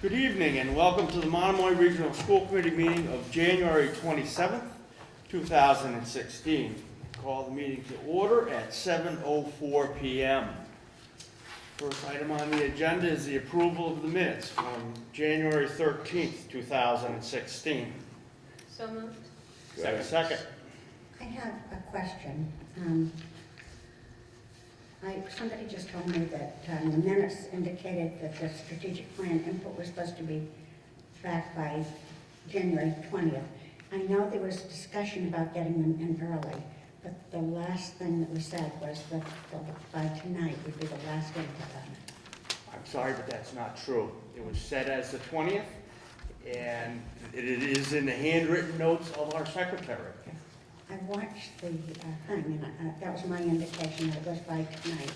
Good evening and welcome to the Monomoy Regional School Committee meeting of January 27th, 2016. Call the meeting to order at 7:04 p.m. First item on the agenda is the approval of the minutes from January 13th, 2016. So moved. Do I have a second? I have a question. Somebody just told me that the minutes indicated that the strategic plan input was supposed to be back by January 20th. I know there was discussion about getting them in early, but the last thing that was said was that by tonight would be the last input on it. I'm sorry, but that's not true. It was set as the 20th, and it is in the handwritten notes of our secretary. I watched the thing, and that was my indication that it was by tonight.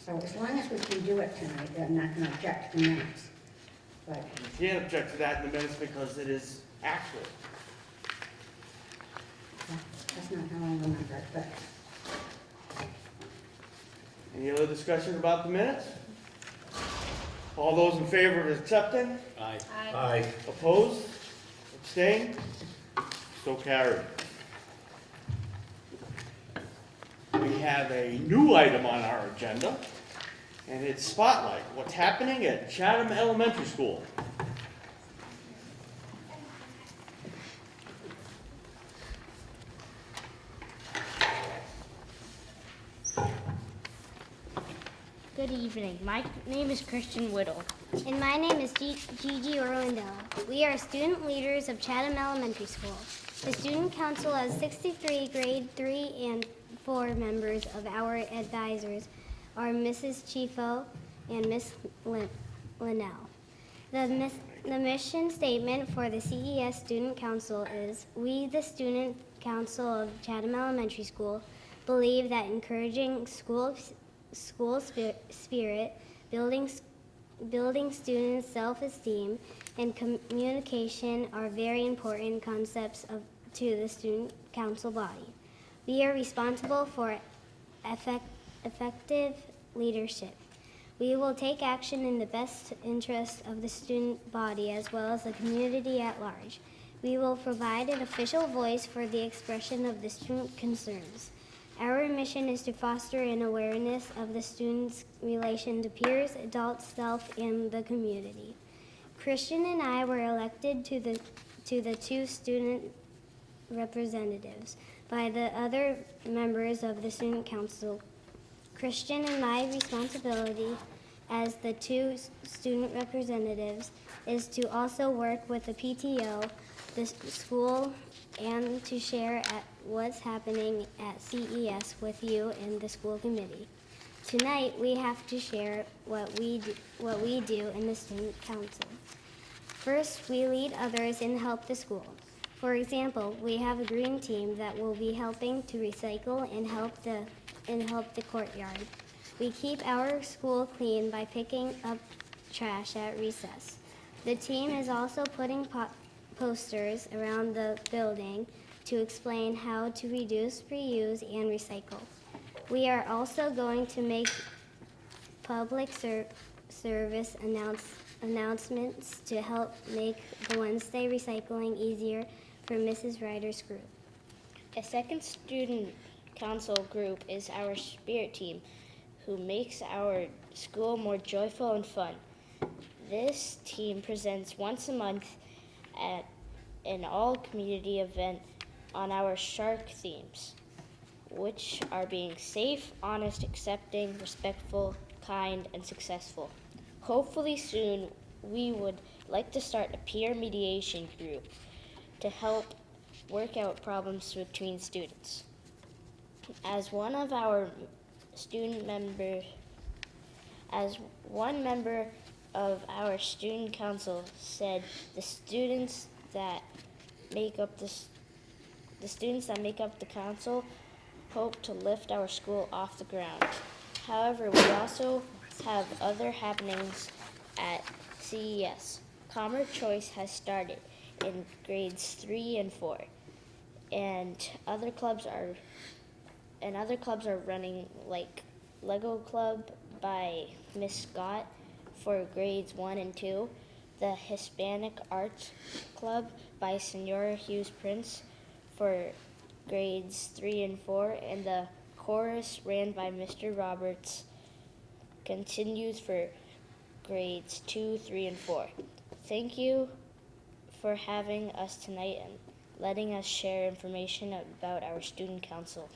So as long as we can do it tonight, I'm not going to object to the minutes. But You can't object to that in the minutes because it is accurate. that's not how I remember it, but Any other discussion about the minutes? All those in favor of accepting? Aye. Aye. Opposed? Abstained? So carried. We have a new item on our agenda, and it's Spotlight, what's happening at Chatham Elementary School. Good evening. My name is Christian Whittle. And my name is Gigi Orlando. We are student leaders of Chatham Elementary School. The Student Council has 63 grade 3 and 4 members. Of our advisors are Mrs. Chifo and Miss Linnell. The mission statement for the CES Student Council is, we, the Student Council of Chatham Elementary School, believe that encouraging school spirit, building students' self-esteem, and communication are very important concepts to the student council body. We are responsible for effective leadership. We will take action in the best interest of the student body as well as the community at large. We will provide an official voice for the expression of the student concerns. Our mission is to foster an awareness of the students' relation to peers, adults, self, and the community. Christian and I were elected to the 2 student representatives by the other members of the student council. Christian and my responsibility as the 2 student representatives is to also work with the PTO, the school, and to share at what's happening at CES with you and the school committee. Tonight, we have to share what we do in the student council. First, we lead others and help the school. For example, we have a green team that will be helping to recycle and help the courtyard. We keep our school clean by picking up trash at recess. The team is also putting posters around the building to explain how to reduce, reuse, and recycle. We are also going to make public service announcements to help make the Wednesday recycling easier for Mrs. Ryder's group. A second student council group is our spirit team, who makes our school more joyful and fun. This team presents once a month at an all-community event on our shark themes, which are being safe, honest, accepting, respectful, kind, and successful. Hopefully soon, we would like to start a peer mediation group to help work out problems between students. As one member of our student council said, the students that make up the council hope to lift our school off the ground. However, we also have other happenings at CES. Commerce Choice has started in grades 3 and 4, and other clubs are running, like Lego Club by Miss Scott for grades 1 and 2, the Hispanic Arts Club by Senora Hughes Prince for grades 3 and 4, and the chorus ran by Mr. Roberts continues for grades 2, 3, and 4. Thank you for having us tonight and letting us share information about our student council.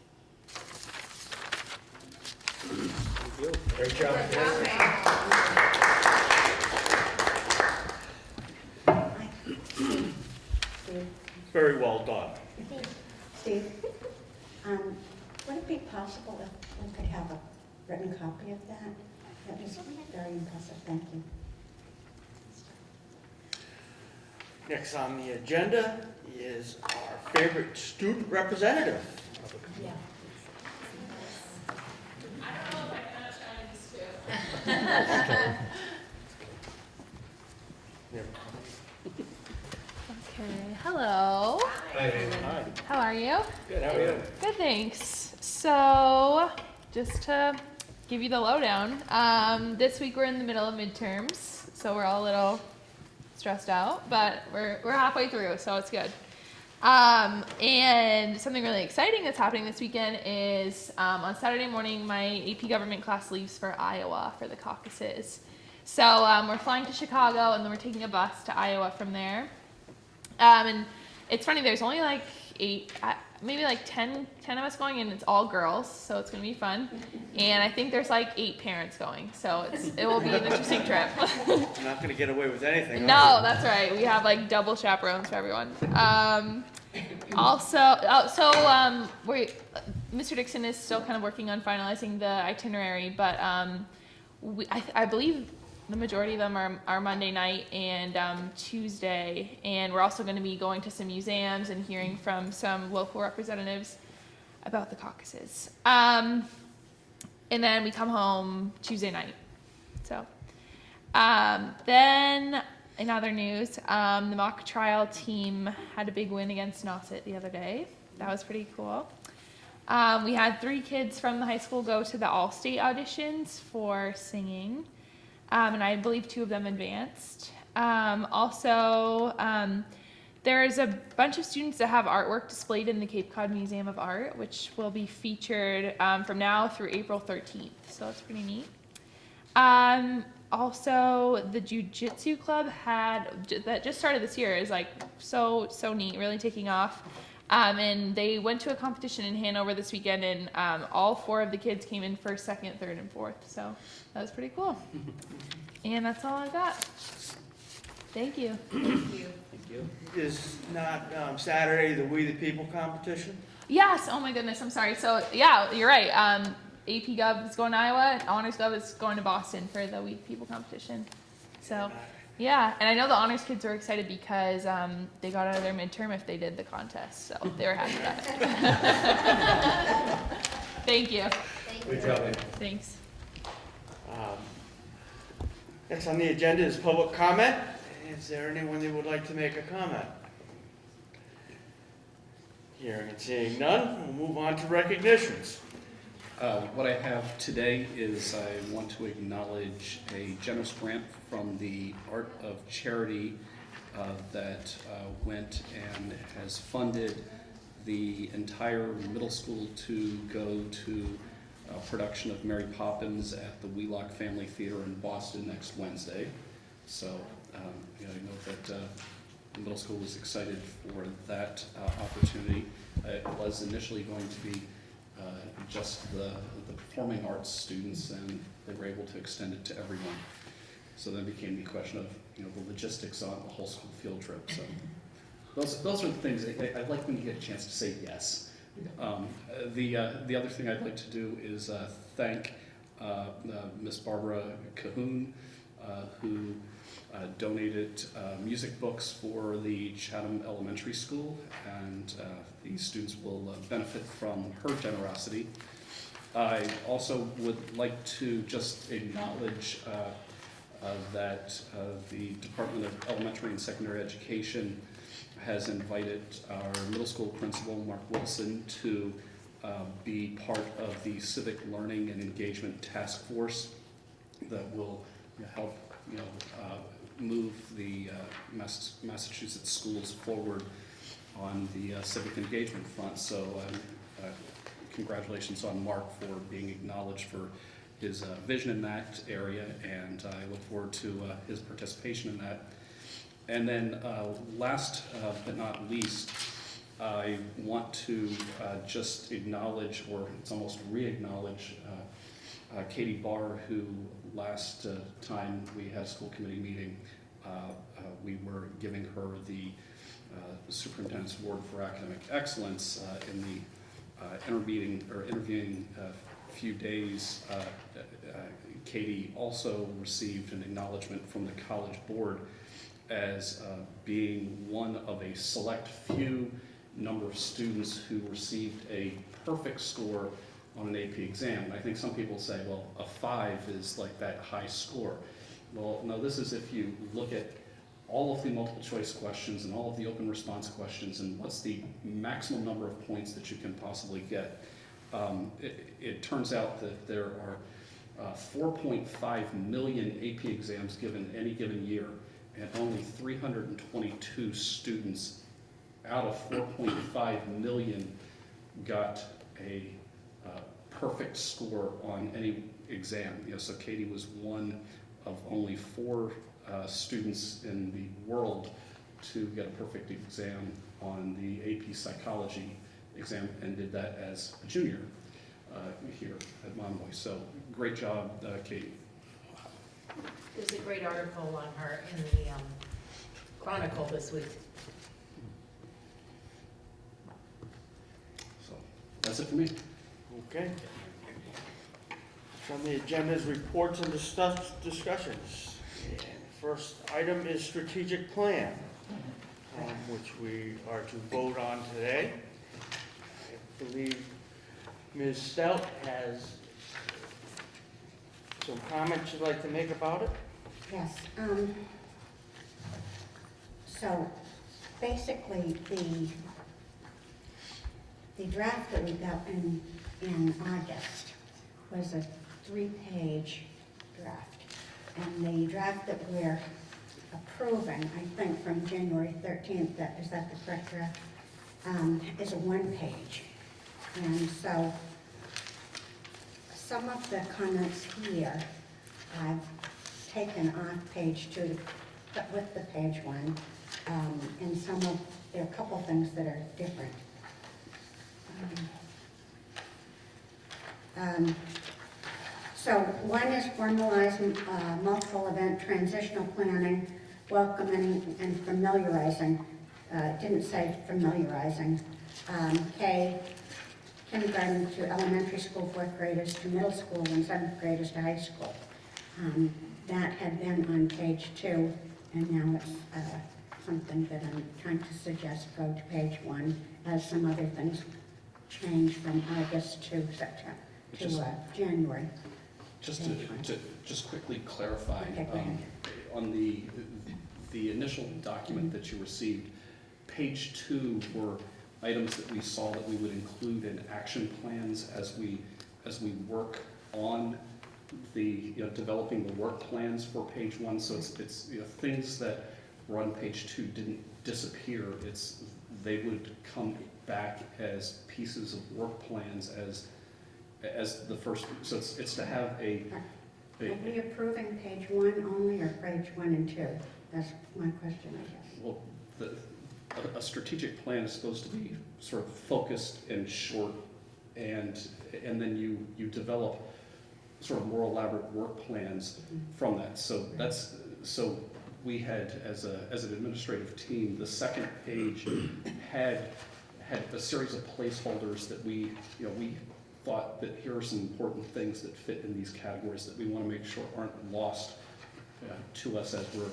Great job. Steve, Very well done. Steve, would it be possible if we could have a written copy of that? That was very impressive, thank you. Next on the agenda is our favorite student representative. Yeah. Okay, hello. Hi. How are you? Good, how are you? Good, thanks. So, just to give you the lowdown, this week we're in the middle of midterms, so we're all a little stressed out, but we're halfway through, so it's good. And something really exciting that's happening this weekend is on Saturday morning, my AP government class leaves for Iowa for the caucuses. So we're flying to Chicago, and then we're taking a bus to Iowa from there. And it's funny, there's only like 8, maybe like 10 of us going, and it's all girls, so it's going to be fun. And I think there's like 8 parents going, so it will be an interesting trip. You're not going to get away with anything, No, are you? that's right. We have like double chaperones for everyone. Mr. Dixon is still kind of working on finalizing the itinerary, but I believe the majority of them are Monday night and Tuesday, and we're also going to be going to some museums and hearing from some local representatives about the caucuses. And then we come home Tuesday night. So then in other news, the mock trial team had a big win against Nauset the other day. That was pretty cool. We had 3 kids from the high school go to the all-state auditions for singing. And I believe 2 of them advanced. There's a bunch of students that have artwork displayed in the Cape Cod Museum of Art, which will be featured from now through April 13th. So that's pretty neat. Also, the Jiu-Jitsu club that just started this year is like so neat, really taking off. And they went to a competition in Hanover this weekend, and all 4 of the kids came in first, second, third, and fourth. So that was pretty cool. And that's all I got. Thank you. Thank you. Is not Saturday the We the People competition? Yes. Oh my goodness. I'm sorry. So yeah, you're right. AP Gov is going to Iowa. Honors Gov is going to Boston for the We the People competition. So. Yeah, and I know the honors kids were excited because they got out of their midterm if they did the contest, so they were happy about it. Thank you. Good job. Thanks. Next on the agenda is public comment. Is there anyone that would like to make a comment? Hearing and seeing none, we'll move on to recognitions. What I have today is I want to acknowledge a generous grant from the Art of Charity that went and has funded the entire middle school to go to a production of Mary Poppins at the Wheelock Family Theater in Boston next Wednesday. So I know that the middle school was excited for that opportunity. It was initially going to be just the performing arts students, and they were able to extend it to everyone. So then became the question of the logistics on the whole school field trip. So those are the things I like when you get a chance to say yes. The other thing I'd like to do is thank Miss Barbara Cahoon, who donated music books for the Chatham Elementary School, and the students will benefit from her generosity. I also would like to just acknowledge that the Department of Elementary and Secondary Education has invited our middle school principal, Mark Wilson, to be part of the Civic Learning and Engagement Task Force that will help Massachusetts schools forward on the civic engagement front. So congratulations on Mark for being acknowledged for his vision in that area, and I look forward to his participation in that. And then last but not least, I want to just acknowledge, or it's almost re-acknowledge, Katie Barr, who last time we had a school committee meeting, we were giving her the Superintendent's Award for Academic Excellence. In the interviewing few days, Katie also received an acknowledgement from the College Board as being one of a select few number of students who received a perfect score on an AP exam. And I think some people say, well, a 5 is like that high score. Well, no, this is if you look at all of the multiple choice questions and all of the open response questions and what's the maximum number of points that you can possibly get. It turns out that there are 4.5 million AP exams given any given year, and only 322 students out of 4.5 million got a perfect score on any exam. So Katie was one of only 4 students in the world to get a perfect exam on the AP psychology exam, and did that as a junior here at Monomoy. So great job, Katie. There's a great article on her in the Chronicle this week. So that's it for me. Okay. On the agenda is reports and discussions. And first item is strategic plan, which we are to vote on today. I believe Ms. Stout has some comments you'd like to make about it? Yes, so basically the draft that we got in August was a 3-page draft. And the draft that we're approving, I think from January 13th, is that the correct draft? Is a 1-page. And so some of the comments here I've taken off page 2 to put with the page 1, and there are a couple things that are different. So one is formalizing multiple event transitional planning, welcoming and familiarizing. Didn't say familiarizing. K, kindergarten to elementary school 4th graders to middle school and 7th graders to high school. That had been on page 2, and now it's something that I'm trying to suggest go to page 1, as some other things change from August to September to January. Just to just quickly clarify, Okay, go ahead. on the initial document that you received, page 2 were items that we saw that we would include in action plans as we work on the developing the work plans for page 1. So it's things that were on page 2 didn't disappear. They would come back as pieces of work plans as the first. So it's to have a. Are we approving page 1 only, or page 1 and 2? That's my question, I guess. Well, a strategic plan is supposed to be sort of focused and short, and then you develop sort of more elaborate work plans from that. So we had, as an administrative team, the second page had a series of placeholders that we thought that here are some important things that fit in these categories that we want to make sure aren't lost to us as we're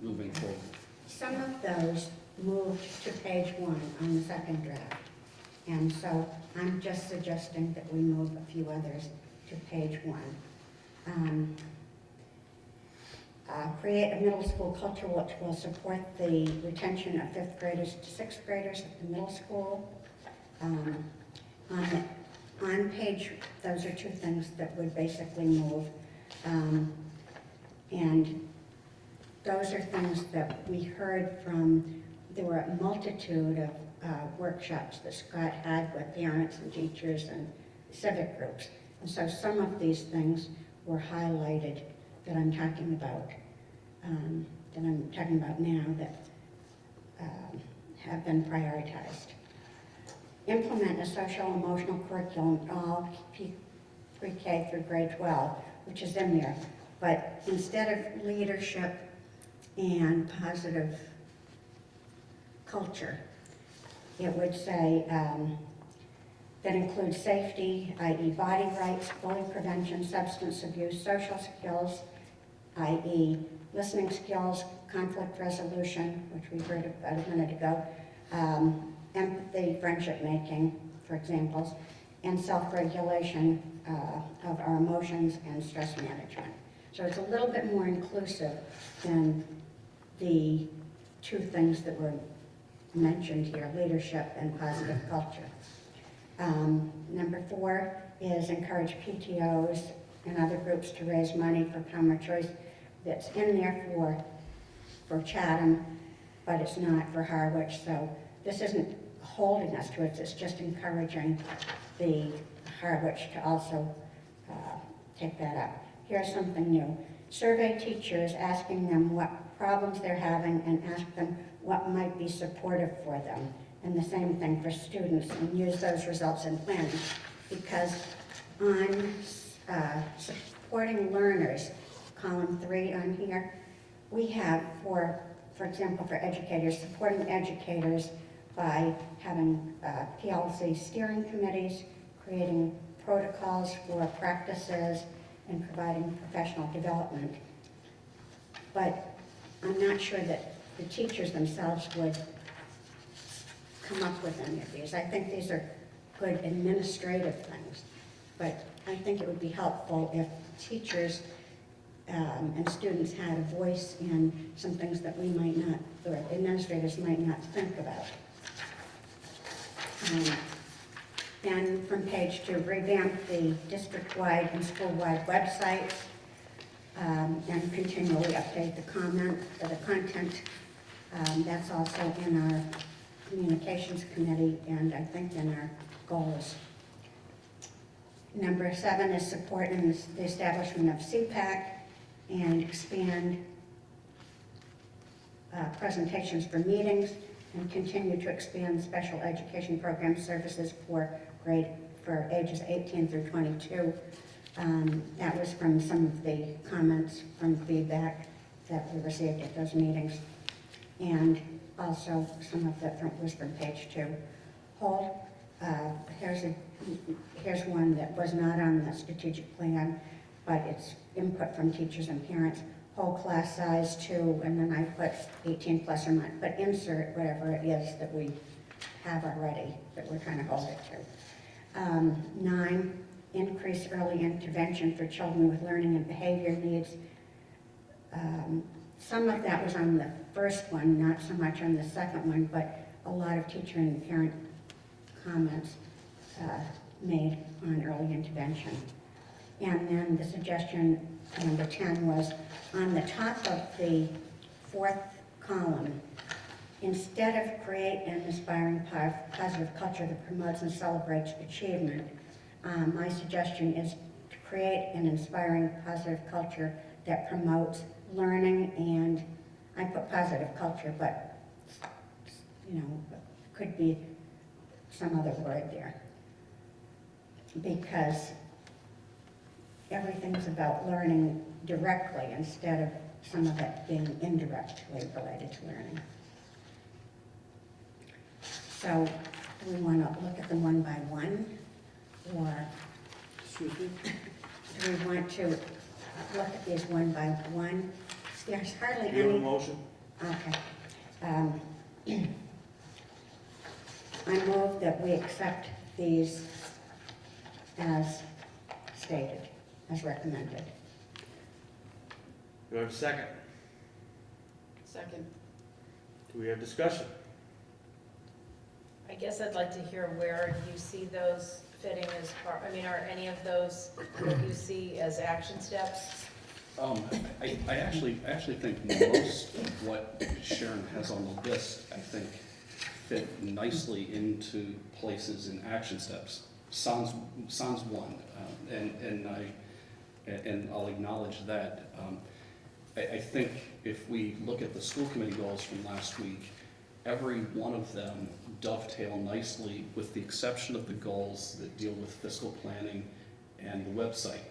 moving forward. Some of those moved to page 1 on the second draft. And so I'm just suggesting that we move a few others to page 1. Create a middle school culture which will support the retention of 5th graders to 6th graders at the middle school. On page, those are 2 things that would basically move. And those are things that we heard from, there were a multitude of workshops that Scott had with parents and teachers and civic groups. And so some of these things were highlighted that I'm talking about, now that have been prioritized. Implement a social emotional curriculum in all pre-K through grade 12, which is in there. But instead of leadership and positive culture, it would say that includes safety, i.e. body rights, bullying prevention, substance abuse, social skills, i.e. listening skills, conflict resolution, which we heard about a minute ago, empathy, friendship making, for examples, and self-regulation of our emotions and stress management. So it's a little bit more inclusive than the two things that were mentioned here, leadership and positive culture. Number 4 is encourage PTOs and other groups to raise money for Common Choice. That's in there for Chatham, but it's not for Harwich. So this isn't holding us to it, it's just encouraging the Harwich to also take that up. Here's something new. Survey teachers, asking them what problems they're having and ask them what might be supportive for them. And the same thing for students, and use those results in planning. Because on supporting learners, column 3 on here, we have, for example, for educators, supporting educators by having PLC steering committees, creating protocols for practices, and providing professional development. But I'm not sure that the teachers themselves would come up with any of these. I think these are good administrative things, but I think it would be helpful if teachers and students had a voice in some things that we might not, or administrators might not think about. And from page 2, revamp the district-wide and school-wide websites, and continually update the content. That's also in our communications committee, and I think in our goals. Number 7 is support in the establishment of CPAC and expand presentations for meetings, and continue to expand special education program services for ages 18 through 22. That was from some of the comments from feedback that we received at those meetings. And also some of that was from page 2. Hold, here's one that was not on the strategic plan, but it's input from teachers and parents. Whole class size 2, and then I put 18 plus or not, but insert whatever it is that we have already that we're trying to hold it to. 9, increase early intervention for children with learning and behavior needs. Some of that was on the first one, not so much on the second one, but a lot of teacher and parent comments made on early intervention. And then the suggestion, number 10, was on the top of the 4th column, instead of create an inspiring positive culture that promotes and celebrates achievement, my suggestion is to create an inspiring positive culture that promotes learning, and I put positive culture, but could be some other word there. Because everything's about learning directly instead of some of it being indirectly related to learning. So do we want to look at them one by one, or Excuse me? do we want to look at these one by one? There's hardly Do you have a any. motion? Okay. I move that we accept these as stated, as recommended. Do I have a second? Second. Do we have discussion? I guess I'd like to hear where you see those fitting as part, are any of those that you see as action steps? I actually think most of what Sharon has on the list, I think, fit nicely into places in action steps. Sounds one, and I'll acknowledge that. I think if we look at the school committee goals from last week, every one of them dovetail nicely, with the exception of the goals that deal with fiscal planning and the website.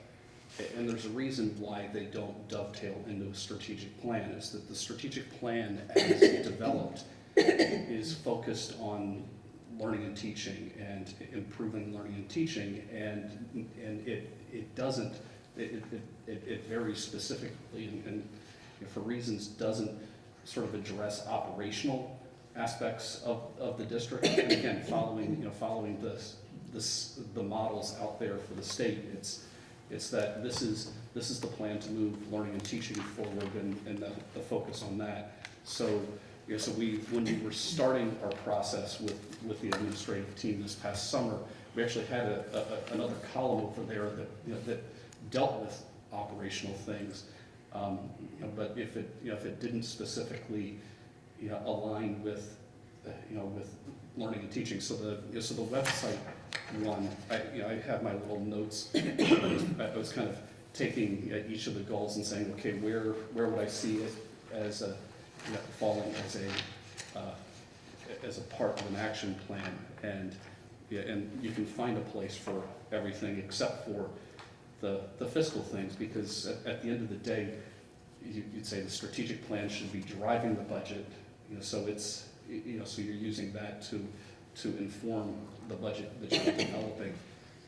And there's a reason why they don't dovetail into a strategic plan, is that the strategic plan, as developed, is focused on learning and teaching and improving learning and teaching, and it doesn't, it very specifically and for reasons doesn't sort of address operational aspects of the district. And again, following the models out there for the state, it's that this is the plan to move learning and teaching forward, and the focus on that. So when we were starting our process with the administrative team this past summer, we actually had another column over there that dealt with operational things. But if it didn't specifically align with with learning and teaching, so the website one, I have my little notes. I was kind of taking each of the goals and saying, okay, where would I see it as falling as a part of an action plan, and you can find a place for everything except for the fiscal things, because at the end of the day, you'd say the strategic plan should be driving the budget, so it's so you're using that to inform the budget that you're developing,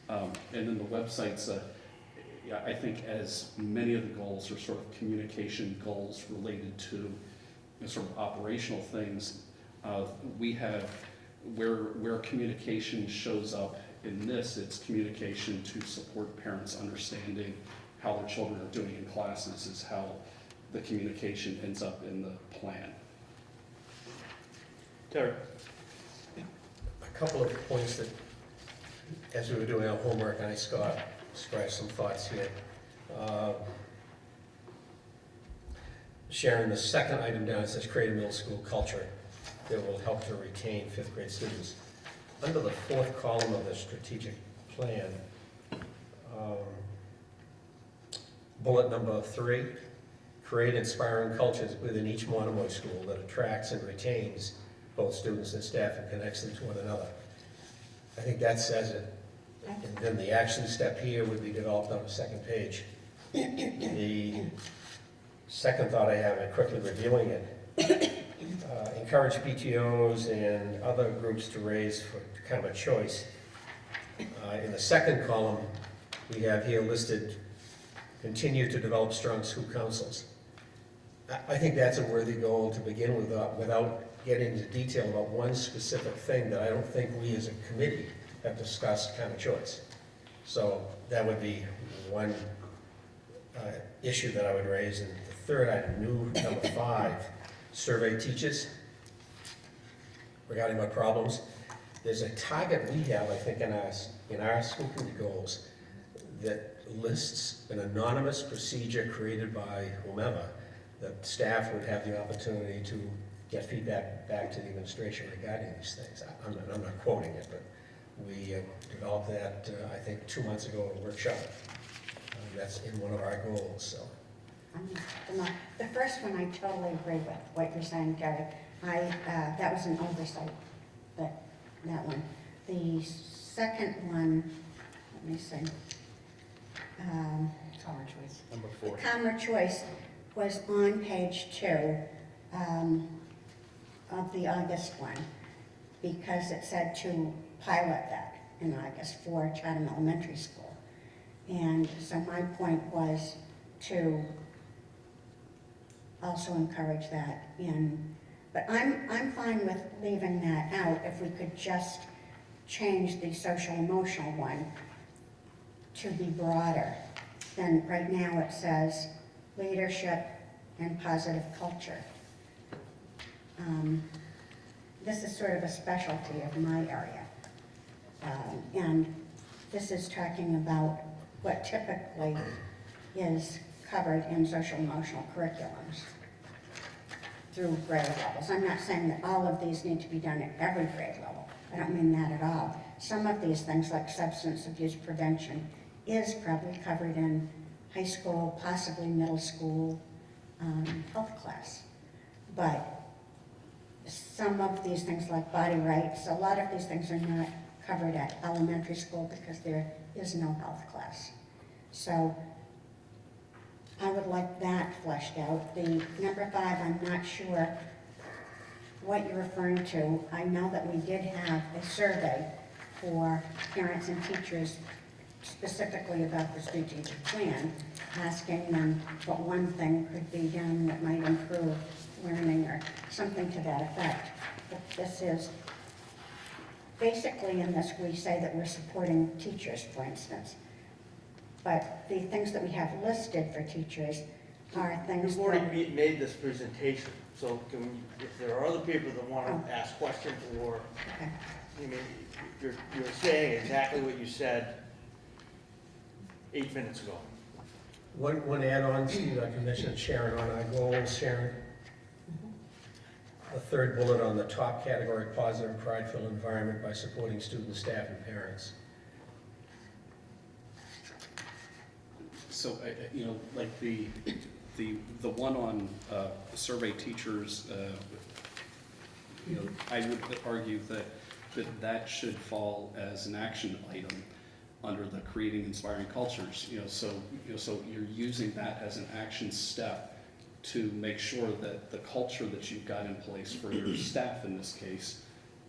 and then the website's I think as many of the goals are sort of communication goals related to sort of operational things. We have where communication shows up in this, it's communication to support parents understanding how their children are doing in classes, is how the communication ends up in the plan. Terry? A couple of points that, as we were doing our homework, I scratched some thoughts here. Sharon, the second item down, it says create a middle school culture that will help to retain fifth grade students. Under the fourth column of the strategic plan, bullet number 3, create inspiring cultures within each Monomoy school that attracts and retains both students and staff and connects them to one another. I think that says it. And then the action step here would be developed on the second page. The second thought I have, and quickly reviewing it, encourage PTOs and other groups to raise for kind of a choice. In the second column, we have here listed, continue to develop strong school councils. I think that's a worthy goal to begin with, without getting into detail about one specific thing that I don't think we as a committee have discussed kind of choice. So that would be one issue that I would raise. And the third item, new number 5, survey teachers regarding what problems. There's a target we have, I think, in our school committee goals that lists an anonymous procedure created by whomever that staff would have the opportunity to get feedback back to the administration regarding these things. I'm not quoting it, but we developed that, I think, 2 months ago at a workshop. That's in one of our goals. So, The first one, I totally agree with what you're saying, Gary. That was an oversight, that one. The second one, let me see. Common choice. Number 4. The Comma choice was on page 2 of the August one, because it said to pilot that in August for Chatham Elementary School. And so my point was to also encourage that in, but I'm fine with leaving that out if we could just change the social emotional one to be broader. Then right now it says leadership and positive culture. This is sort of a specialty of my area. And this is talking about what typically is covered in social emotional curriculums through grade levels. I'm not saying that all of these need to be done at every grade level. I don't mean that at all. Some of these things, like substance abuse prevention, is probably covered in high school, possibly middle school health class. But some of these things like body rights, a lot of these things are not covered at elementary school because there is no health class. So I would like that fleshed out. The number 5, I'm not sure what you're referring to. I know that we did have a survey for parents and teachers specifically about the strategic plan, asking them what one thing could be done that might improve learning or something to that effect. But this is, basically in this we say that we're supporting teachers, for instance. But the things that we have listed for teachers are things You've already that... made this presentation, so can we, if there are other people that want to ask questions or, Okay. I mean, you're saying exactly what you said 8 minutes ago. One add-on, Steve, I can mention Sharon on our goals, Sharon. The third bullet on the top category, positive and prideful environment by supporting students, staff, and parents. So, you know, like the one on survey teachers, you know, I would argue that should fall as an action item under the creating inspiring cultures. So you're using that as an action step to make sure that the culture that you've got in place for your staff in this case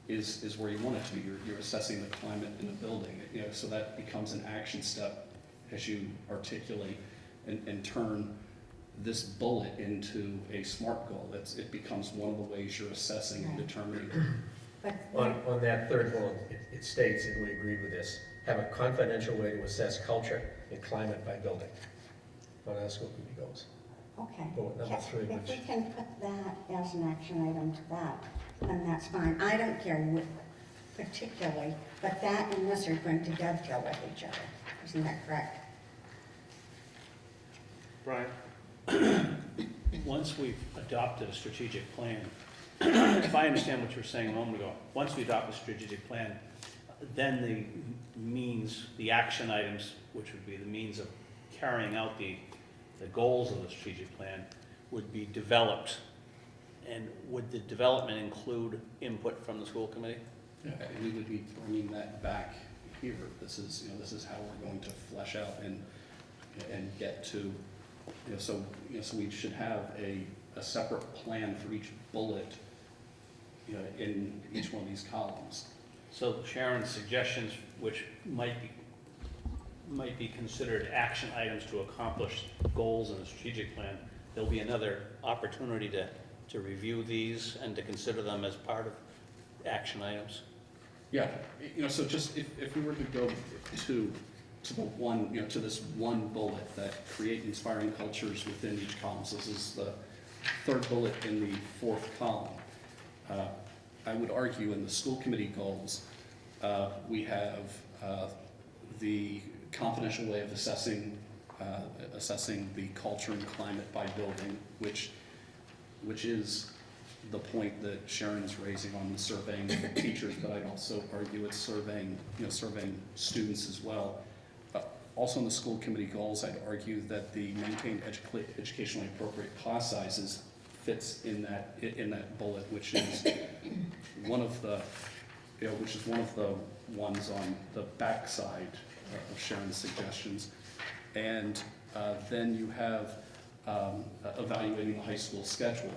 is where you want it to be. You're assessing the climate in a building. So that becomes an action step as you articulate and turn this bullet into a SMART goal. It becomes one of the ways you're assessing and determining. But On that third bullet, it states, and we agreed with this, have a confidential way to assess culture and climate by building on our school committee goals. okay. Bullet number 3, If we which, can put that as an action item to that, then that's fine. I don't care what particularly, but that and this are going to dovetail with each other. Isn't that correct? Brian? Once we've adopted a strategic plan, if I understand what you were saying a moment ago, once we adopt a strategic plan, then the action items, which would be the means of carrying out the goals of the strategic plan, would be developed. And would the development include input from the school committee? And we would be bringing that back here. This is how we're going to flesh out and get to, so we should have a separate plan for each bullet, in each one of these columns. So Sharon's suggestions, which might be considered action items to accomplish goals in the strategic plan, there'll be another opportunity to review these and to consider them as part of action items. Yeah, so just if we were to go to the one, to this one bullet that create inspiring cultures within each column. So this is the third bullet in the fourth column. I would argue in the school committee goals, we have the confidential way of assessing the culture and climate by building, which is the point that Sharon's raising on the surveying of the teachers, but I'd also argue it's surveying students as well. Also in the school committee goals, I'd argue that the maintain educationally appropriate class sizes fits in that bullet, which is one of the ones on the back side of Sharon's suggestions. And then you have evaluating the high school schedule.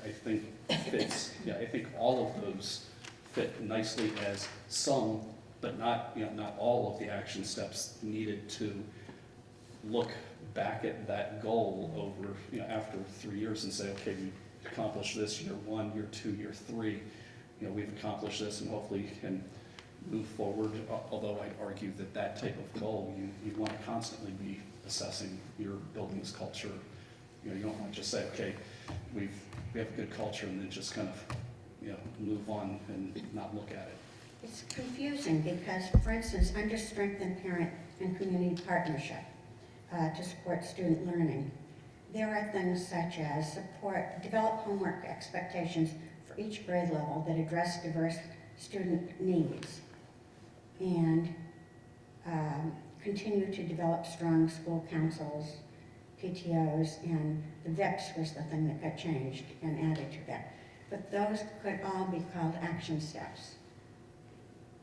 I think fits. I think all of those fit nicely as some, but not all of the action steps needed to look back at that goal over after 3 years and say, okay, we accomplished this year 1, year 2, year 3. We've accomplished this, and hopefully can move forward. Although I'd argue that type of goal, you want to constantly be assessing your building's culture. You don't want to just say, okay, we have a good culture, and then just kind of move on and not look at it. It's confusing because, for instance, under strengthen parent and community partnership, to support student learning. There are things such as develop homework expectations for each grade level that address diverse student needs, and continue to develop strong school councils, PTOs, and the VIPs was the thing that got changed and added to that. But those could all be called action steps.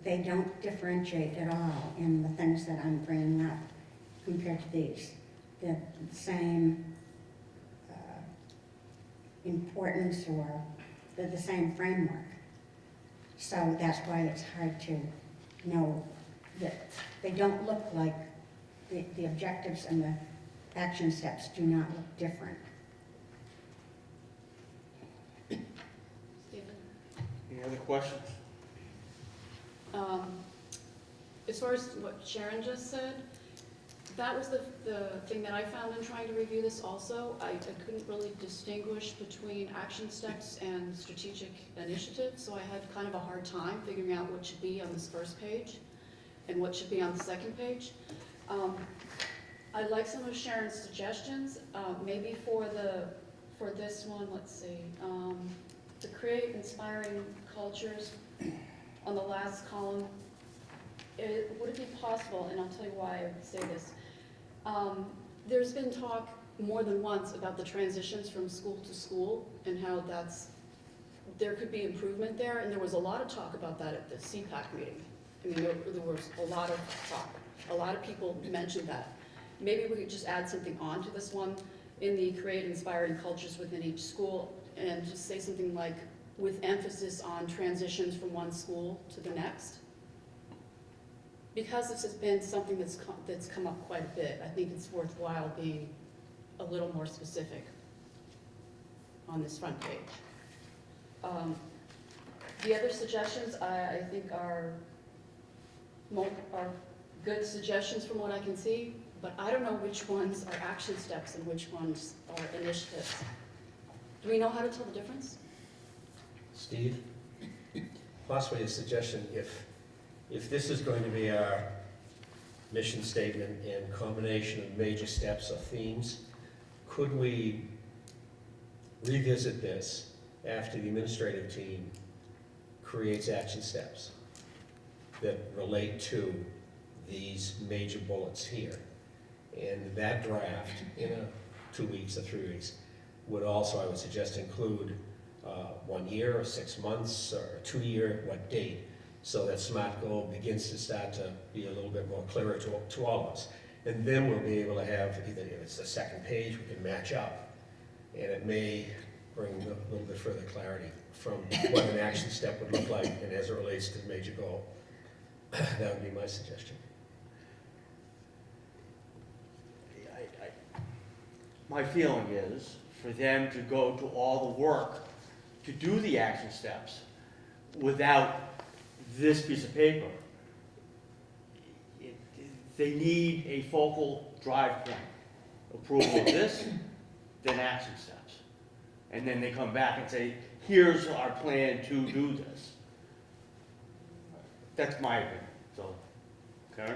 They don't differentiate at all in the things that I'm bringing up compared to these. They're the same importance, or they're the same framework. So that's why it's hard to know that they don't look like the objectives and the action steps do not look different. Stephen? Any other questions? As far as what Sharon just said, that was the thing that I found in trying to review this also. I couldn't really distinguish between action steps and strategic initiatives, so I had kind of a hard time figuring out what should be on this first page and what should be on the second page. I like some of Sharon's suggestions. Maybe for this one, let's see, to create inspiring cultures on the last column. Would it be possible, and I'll tell you why I would say this, there's been talk more than once about the transitions from school to school and how there could be improvement there, and there was a lot of talk about that at the CPAC meeting. I mean, there was a lot of talk. A lot of people mentioned that. Maybe we could just add something on to this one in the create inspiring cultures within each school, and just say something like, with emphasis on transitions from one school to the next. Because this has been something that's come up quite a bit, I think it's worthwhile being a little more specific on this front page. The other suggestions I think are good suggestions from what I can see, but I don't know which ones are action steps and which ones are initiatives. Do we know how to tell the difference? Steve, possibly a suggestion, if this is going to be our mission statement and combination of major steps or themes, could we revisit this after the administrative team creates action steps that relate to these major bullets here? And that draft, in 2 weeks or 3 weeks, would also, I would suggest, include 1 year or 6 months or 2 year, what date, so that SMART goal begins to start to be a little bit more clearer to all of us. And then we'll be able to have, either if it's the second page, we can match up. And it may bring a little bit further clarity from what an action step would look like and as it relates to the major goal. That would be my suggestion. My feeling is for them to go to all the work to do the action steps without this piece of paper. They need a focal drive point. Approval of this, then action steps. And then they come back and say, here's our plan to do this. That's my opinion, so, okay?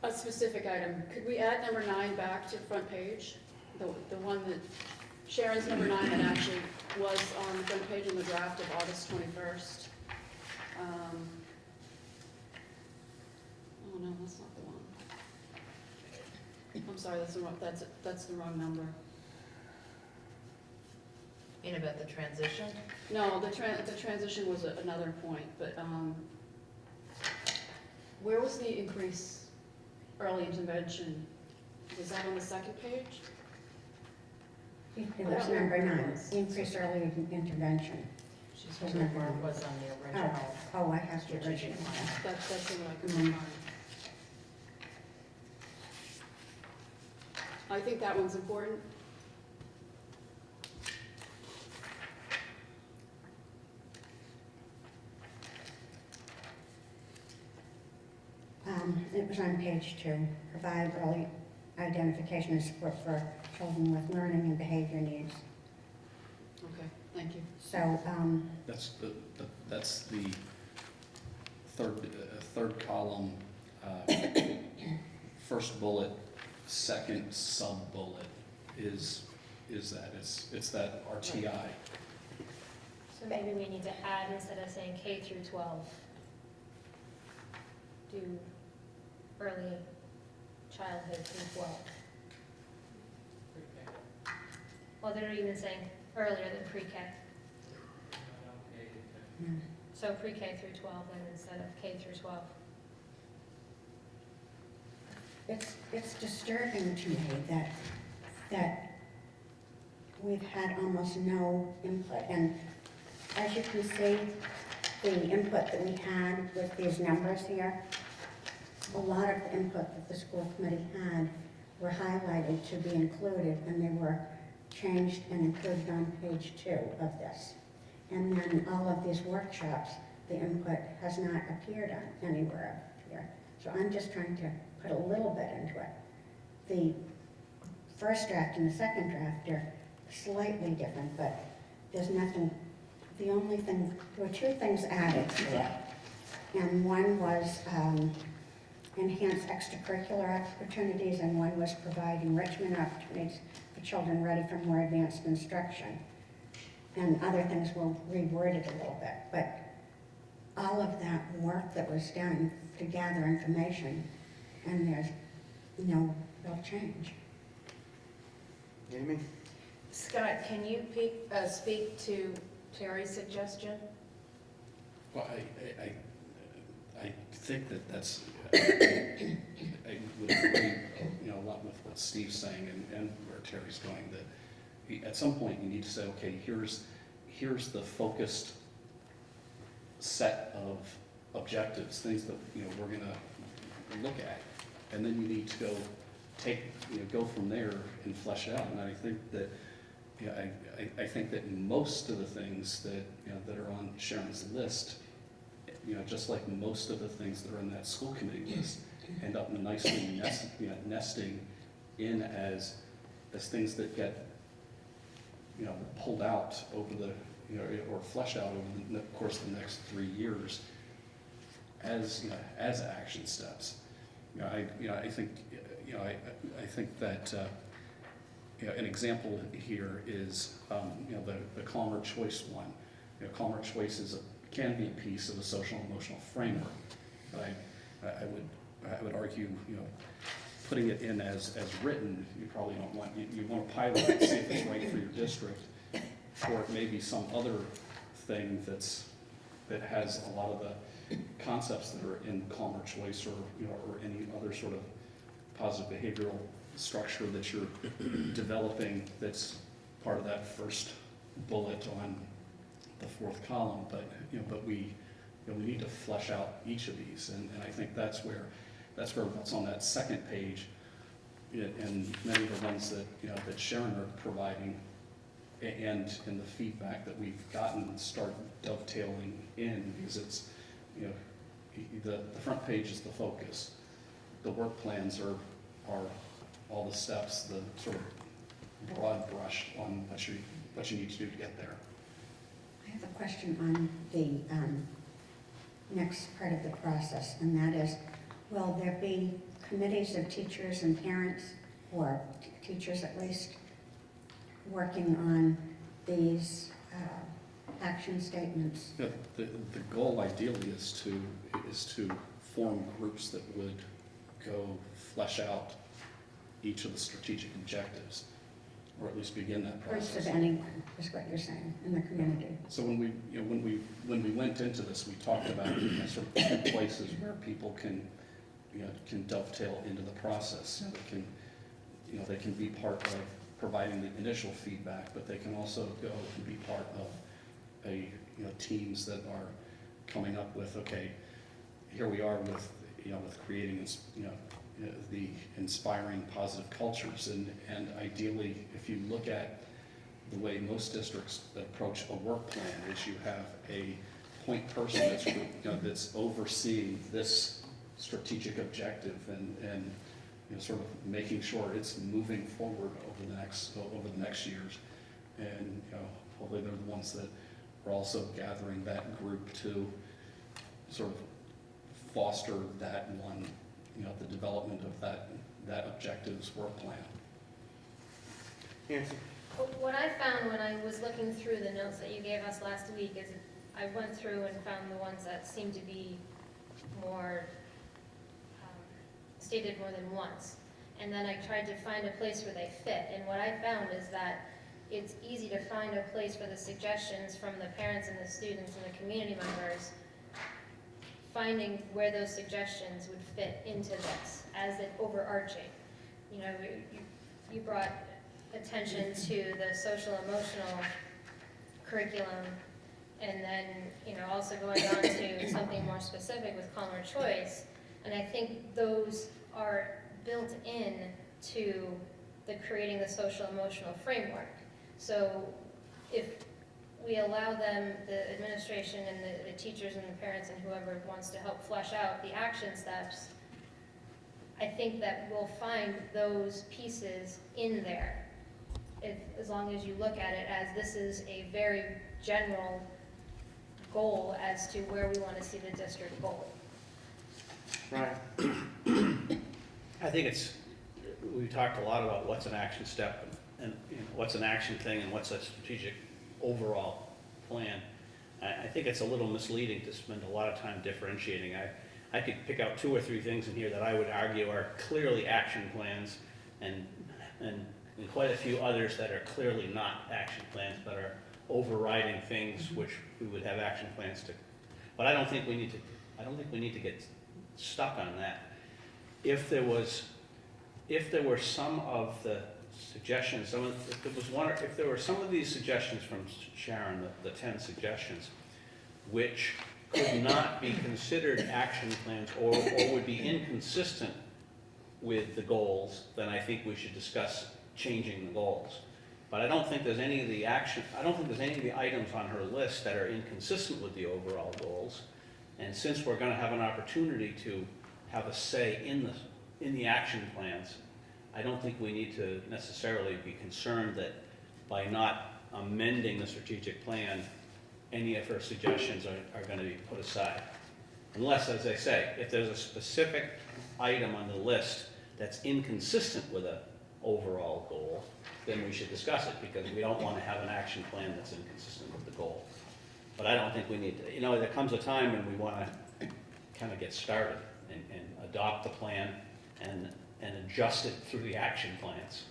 A specific item. Could we add number 9 back to the front page? The one that, Sharon's number 9 that actually was on the front page in the draft of August 21st. Oh no, that's not the one. I'm sorry, that's the wrong number. In about the transition? No, the transition was another point, but where was the increase early intervention? Was that on the second page? It was number 9, increase early intervention. She's wondering where it was on the original. Oh, I have the Strategic original. plan. That's in my command line. I think that one's important. It was on page 2, provide early identification and support for children with learning and behavior needs. Okay, thank you. So, That's the third column, first bullet, second sub-bullet is that, it's that RTI. So maybe we need to add, instead of saying K through 12, do early childhood through 12. Well, they're even saying earlier than pre-K. Yeah. So pre-K through 12 then instead of K through 12. It's disturbing to me that we've had almost no input. And as you can see, the input that we had with these numbers here, a lot of the input that the school committee had were highlighted to be included, and they were changed and included on page 2 of this. And then all of these workshops, the input has not appeared on anywhere up here. So I'm just trying to put a little bit into it. The first draft and the second draft are slightly different, but there's nothing, the only thing, there were 2 things added to it. And one was enhance extracurricular opportunities, and one was provide enrichment opportunities for children ready for more advanced instruction. And other things were reworded a little bit, but all of that work that was done to gather information, and there's no real change. Amy? Scott, can you speak to Terry's suggestion? Well, I think that's, I would agree, a lot with what Steve's saying and where Terry's going, that at some point you need to say, okay, here's the focused set of objectives, things that, we're gonna look at, and then you need to go from there and flesh it out. And I think that, I think that most of the things that, that are on Sharon's list, just like most of the things that are in that school committee list, end up nicely nesting in as things that get, pulled out over the, or fleshed out over the course of the next 3 years as action steps. I think, I think that, an example here is, the Calmer Choice one. Calmer Choice can be a piece of a social and emotional framework, but I would argue, putting it in as written, you probably don't want, you want to pilot it, see if it's right for your district, or it may be some other thing that has a lot of the concepts that are in Calmer Choice, or or any other sort of positive behavioral structure that you're developing that's part of that first bullet on the 4th column. But but we need to flesh out each of these, and I think that's where what's on that second page, and many of the ones that that Sharon are providing, and in the feedback that we've gotten, start dovetailing in, because it's the front page is the focus. The work plans are all the steps, the sort of broad brush on what you need to do to get there. I have a question on the next part of the process, and that is, will there be committees of teachers and parents, or teachers at least, working on these action statements? The goal ideally is to form groups that would go flesh out each of the strategic objectives, or at least begin that process. Groups of anyone, is what you're saying, in the community. So when we went into this, we talked about sort of 2 places where people can dovetail into the process. They can be part of providing the initial feedback, but they can also go and be part of teams that are coming up with, okay, here we are with creating the inspiring positive cultures, and ideally, if you look at the way most districts approach a work plan, is you have a point person that's overseeing this strategic objective, and sort of making sure it's moving forward over the next years, and hopefully they're the ones that are also gathering that group to sort of foster that one, the development of that objectives were planned. Nancy? What I found when I was looking through the notes that you gave us last week is I went through and found the ones that seemed to be more stated more than once. And then I tried to find a place where they fit. And what I found is that it's easy to find a place for the suggestions from the parents and the students and the community members, finding where those suggestions would fit into this as an overarching. You know, you brought attention to the social emotional curriculum, and then, you know, also going on to something more specific with calmer choice. And I think those are built in to the creating the social emotional framework. So if we allow them, the administration and the teachers and the parents and whoever wants to help flesh out the action steps, I think that we'll find those pieces in there. As long as you look at it as this is a very general goal as to where we want to see the district go. Right. I think we talked a lot about what's an action step and what's an action thing and what's a strategic overall plan. I think it's a little misleading to spend a lot of time differentiating. I could pick out 2 or 3 things in here that I would argue are clearly action plans, and quite a few others that are clearly not action plans, but are overriding things which we would have action plans to. But I don't think we need to get stuck on that. If there were some of the suggestions, if there were some of these suggestions from Sharon, the 10 suggestions, which could not be considered action plans or would be inconsistent with the goals, then I think we should discuss changing the goals. But I don't think there's any of the items on her list that are inconsistent with the overall goals. And since we're going to have an opportunity to have a say in the action plans, I don't think we need to necessarily be concerned that by not amending the strategic plan, any of her suggestions are going to be put aside. Unless, as I say, if there's a specific item on the list that's inconsistent with an overall goal, then we should discuss it, because we don't want to have an action plan that's inconsistent with the goal. But I don't think we need to, there comes a time when we want to kind of get started and adopt the plan and adjust it through the action plans.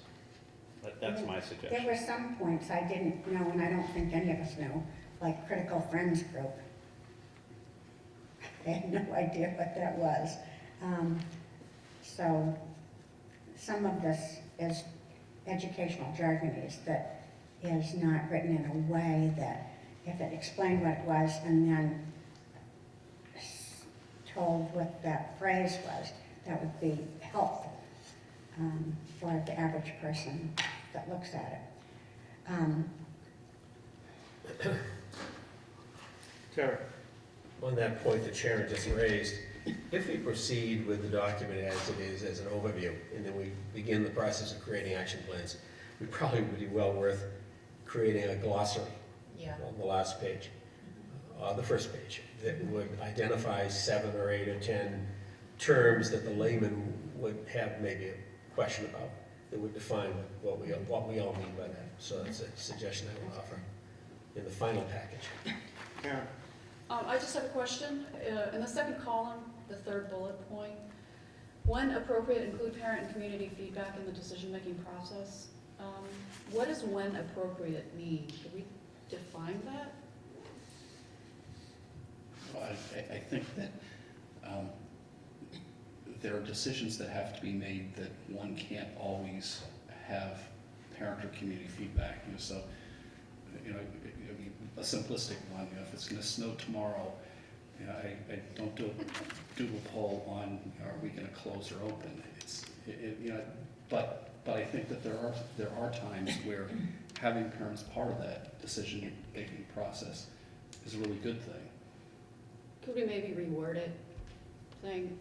But that's my suggestion. There were some points I didn't know, and I don't think any of us know, like critical friends group. I had no idea what that was. So some of this is educational jargon that is not written in a way that if it explained what it was and then told what that phrase was, that would be helpful for the average person that looks at it. Terry? On that point that Sharon just raised, if we proceed with the document as it is, as an overview, and then we begin the process of creating action plans, we probably would be well worth creating a glossary on the last page, the first page, that would identify 7 or 8 or 10 terms that the layman would have maybe a question about, that would define what we all mean by that. So that's a suggestion I would offer in the final package. Karen? I just have a question. In the second column, the third bullet point, when appropriate, include parent and community feedback in the decision-making process. What does when appropriate mean? Can we define that? Well, I think that there are decisions that have to be made that one can't always have parent or community feedback. So, a simplistic one, if it's going to snow tomorrow, I don't do a Google poll on are we going to close or open. But I think that there are times where having parents part of that decision-making process is a really good thing. Could we maybe reword it, saying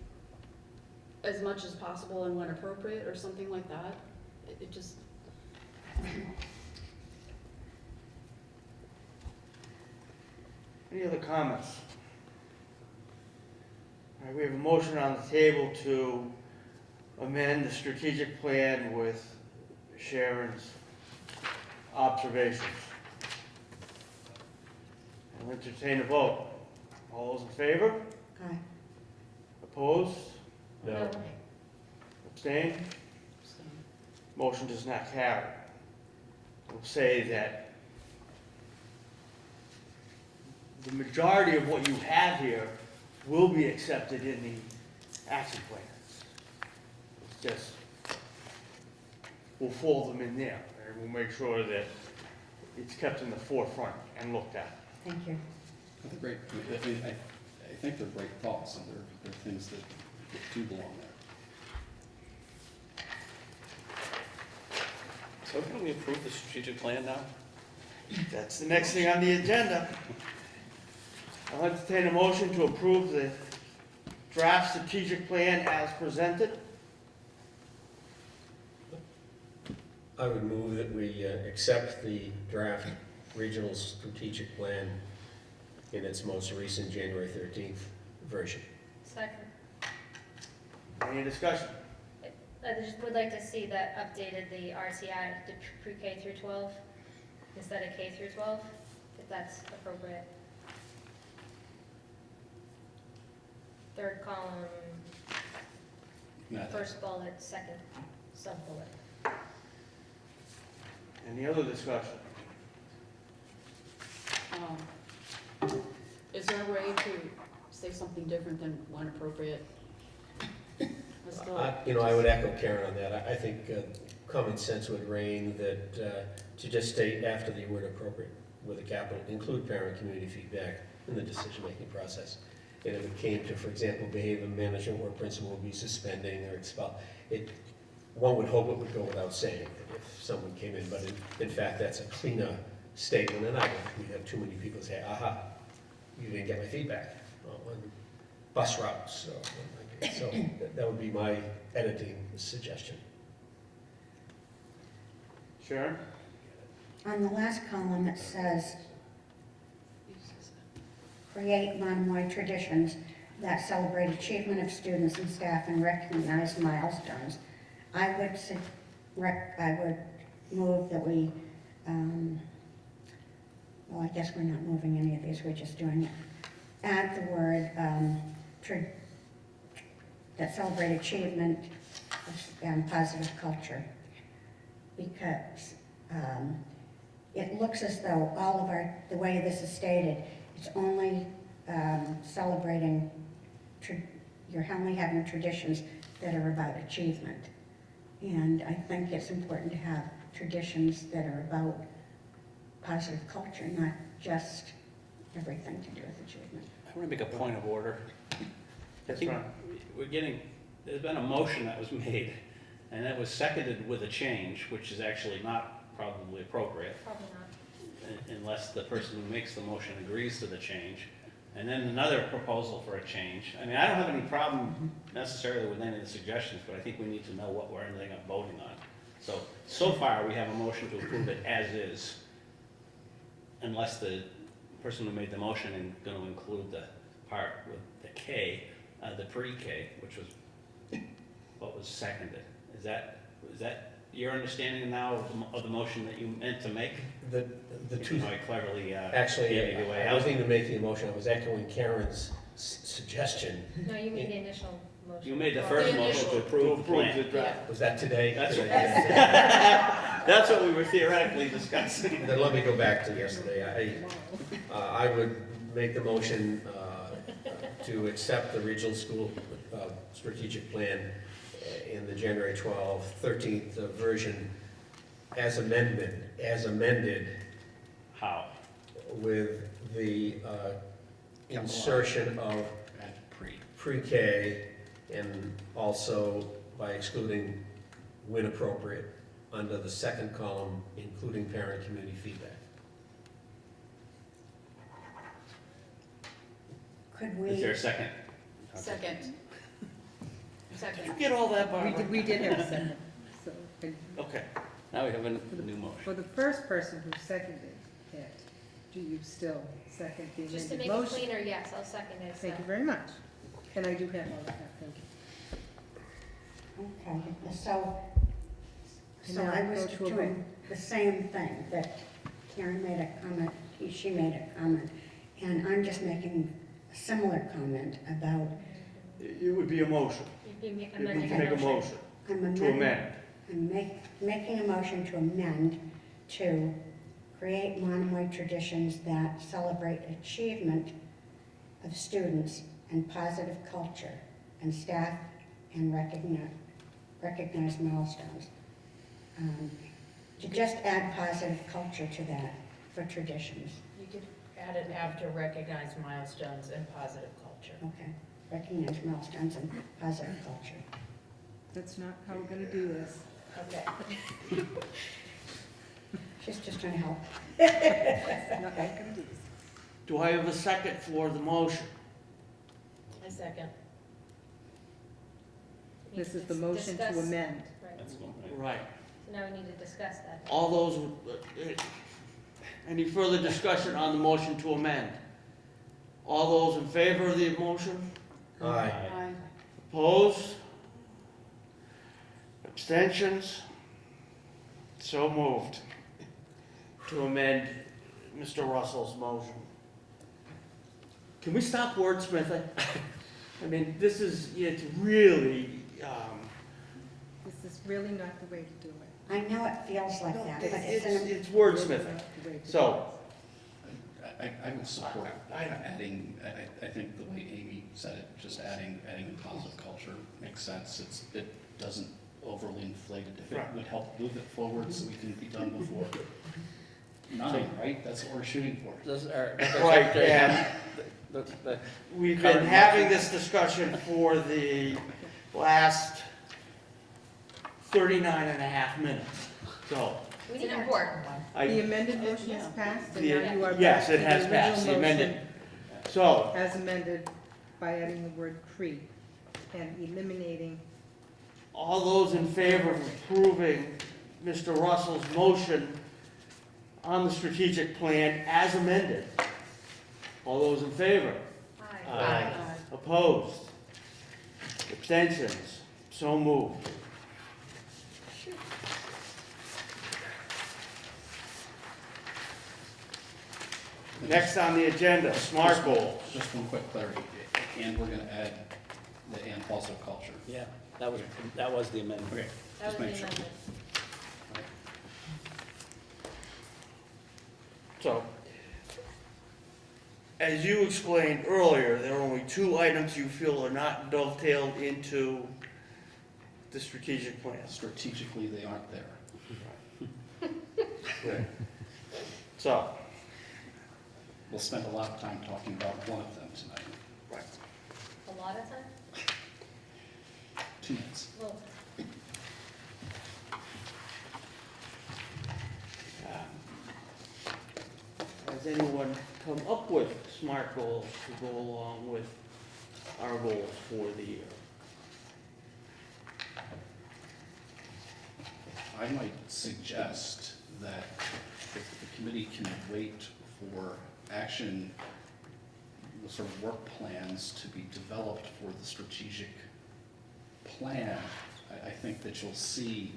as much as possible and when appropriate, or something like that? It just... Any other comments? All right, we have a motion on the table to amend the strategic plan with Sharon's observations. I'll entertain a vote. All those in favor? Aye. Opposed? No. Abstained? Motion does not carry. We'll say that the majority of what you have here will be accepted in the action plan. It's just, we'll fold them in there, and we'll make sure that it's kept in the forefront and looked at. Thank you. They're great. I think they're great thoughts, and they're things that do belong there. So can we approve the strategic plan now? That's the next thing on the agenda. I'll entertain a motion to approve the draft strategic plan as presented. I would move that we accept the draft regional strategic plan in its most recent January 13th version. Second. Any discussion? I just would like to see that updated, the RTI to pre-K through 12 instead of K through 12, if that's appropriate. Third column, No, first bullet, second sub-bullet. Any other discussion? Is there a way to say something different than when appropriate? Let's go. I would echo Karen on that. I think common sense would reign that to just state after the word appropriate with a capital, include parent community feedback in the decision-making process. And if it came to, for example, behavior management where principal would be suspending or expel, one would hope it would go without saying if someone came in, but in fact, that's a cleaner statement, and I don't think we have too many people say, aha, you didn't get my feedback on bus routes. So that would be my editing suggestion. Sharon? On the last column, it says, create Monomoy traditions that celebrate achievement of students and staff and recognize milestones. I would move that we, well, I guess we're not moving any of these, we're just doing it. Add the word, that celebrate achievement and positive culture. Because it looks as though all of the way this is stated, it's only celebrating, you're only having traditions that are about achievement. And I think it's important to have traditions that are about positive culture, not just everything to do with achievement. I want to make a point of order. I That's think right. there's been a motion that was made, and that was seconded with a change, which is actually not probably appropriate, Probably not. unless the person who makes the motion agrees to the change. And then another proposal for a change. I mean, I don't have any problem necessarily with any of the suggestions, but I think we need to know what we're ending up voting on. So far, we have a motion to approve it as is, unless the person who made the motion is going to include the part with the K, the pre-K, which was what was seconded. Is that your understanding now of the motion that you meant to make? The two, I cleverly actually, gave it away. I wasn't even making a motion, I was echoing Karen's suggestion. No, you made the initial motion. You made the Well, first the motion initial- to approve the plan. the draft. Was that today? That's right. Today. That's what we were theoretically discussing. Then let me go back to yesterday. I would make the motion to accept the regional school strategic plan in the January 13th version as amended How? with the insertion of Add pre. pre-K and also by excluding when appropriate under the second column, including parent community feedback. Could Is there we, a second? Second. Did Second. you get all that, Barbara? We did have a second. So, and Okay, now we have a new motion. for the first person who seconded it, do you still second the Just to amended make it motion? cleaner, yes, I'll second it. Thank so. you very much. And I do have all of that, thank you. Okay, so Now I was go to a doing the same thing, that Karen made a comment, she made a comment, and I'm just making a similar comment about, It would be a motion. You'd be You amending can make a motion I'm to amend. making a motion to amend to create Monomoy traditions that celebrate achievement of students and positive culture, and staff and recognize milestones. To just add positive culture to that for traditions. You could add it after recognize milestones and positive culture. Okay, recognize milestones and positive culture. That's not how we're gonna do this. Okay. She's just trying to help. Not how we're gonna do this. Do I have a second for the motion? A second. This is the motion to Discuss. amend. Right. That's one. Right. So now we need to discuss that. All those, any further discussion on the motion to amend? All those in favor of the motion? Aye. Aye. Opposed? Abstentions? So moved. To amend Mr. Russell's motion. Can we stop wordsmithing? I mean, this is, it's really, This is really not the way to do it. I know it feels like that, but it's it's an, wordsmithing. Not the way to do So, I would support I- adding, I think the way Amy said it, just adding a positive culture makes sense. It doesn't overly inflate it. If it Right. would help move it forward so we can be done before 9, right? That's what we're shooting for. right, and we've been having this discussion for the last 39 and a half minutes. So, We It's need an our- important one. The I, amended motion has passed, and the- now you are yes, back it to has the passed, the original amended. motion So, as amended by adding the word "Cree" and eliminating. all those in favor of approving Mr. Russell's motion on the strategic plan as amended? All those in favor? Aye. Aye. Opposed? Abstentions? So moved. Next on the agenda, SMART goals. Just one quick clarity, and we're gonna add the and positive culture. Yeah, that was the amendment. Okay, That just was make the sure. amendment. So, as you explained earlier, there are only 2 items you feel are not dovetailed into the strategic plan. Strategically, they aren't there. So, We'll spend a lot of time talking about one of them tonight. right. A lot of time? 2 minutes. Well, Has anyone come up with SMART goals to go along with our goals for the year? I might suggest that if the committee can wait for action, the sort of work plans to be developed for the strategic plan, I think that you'll see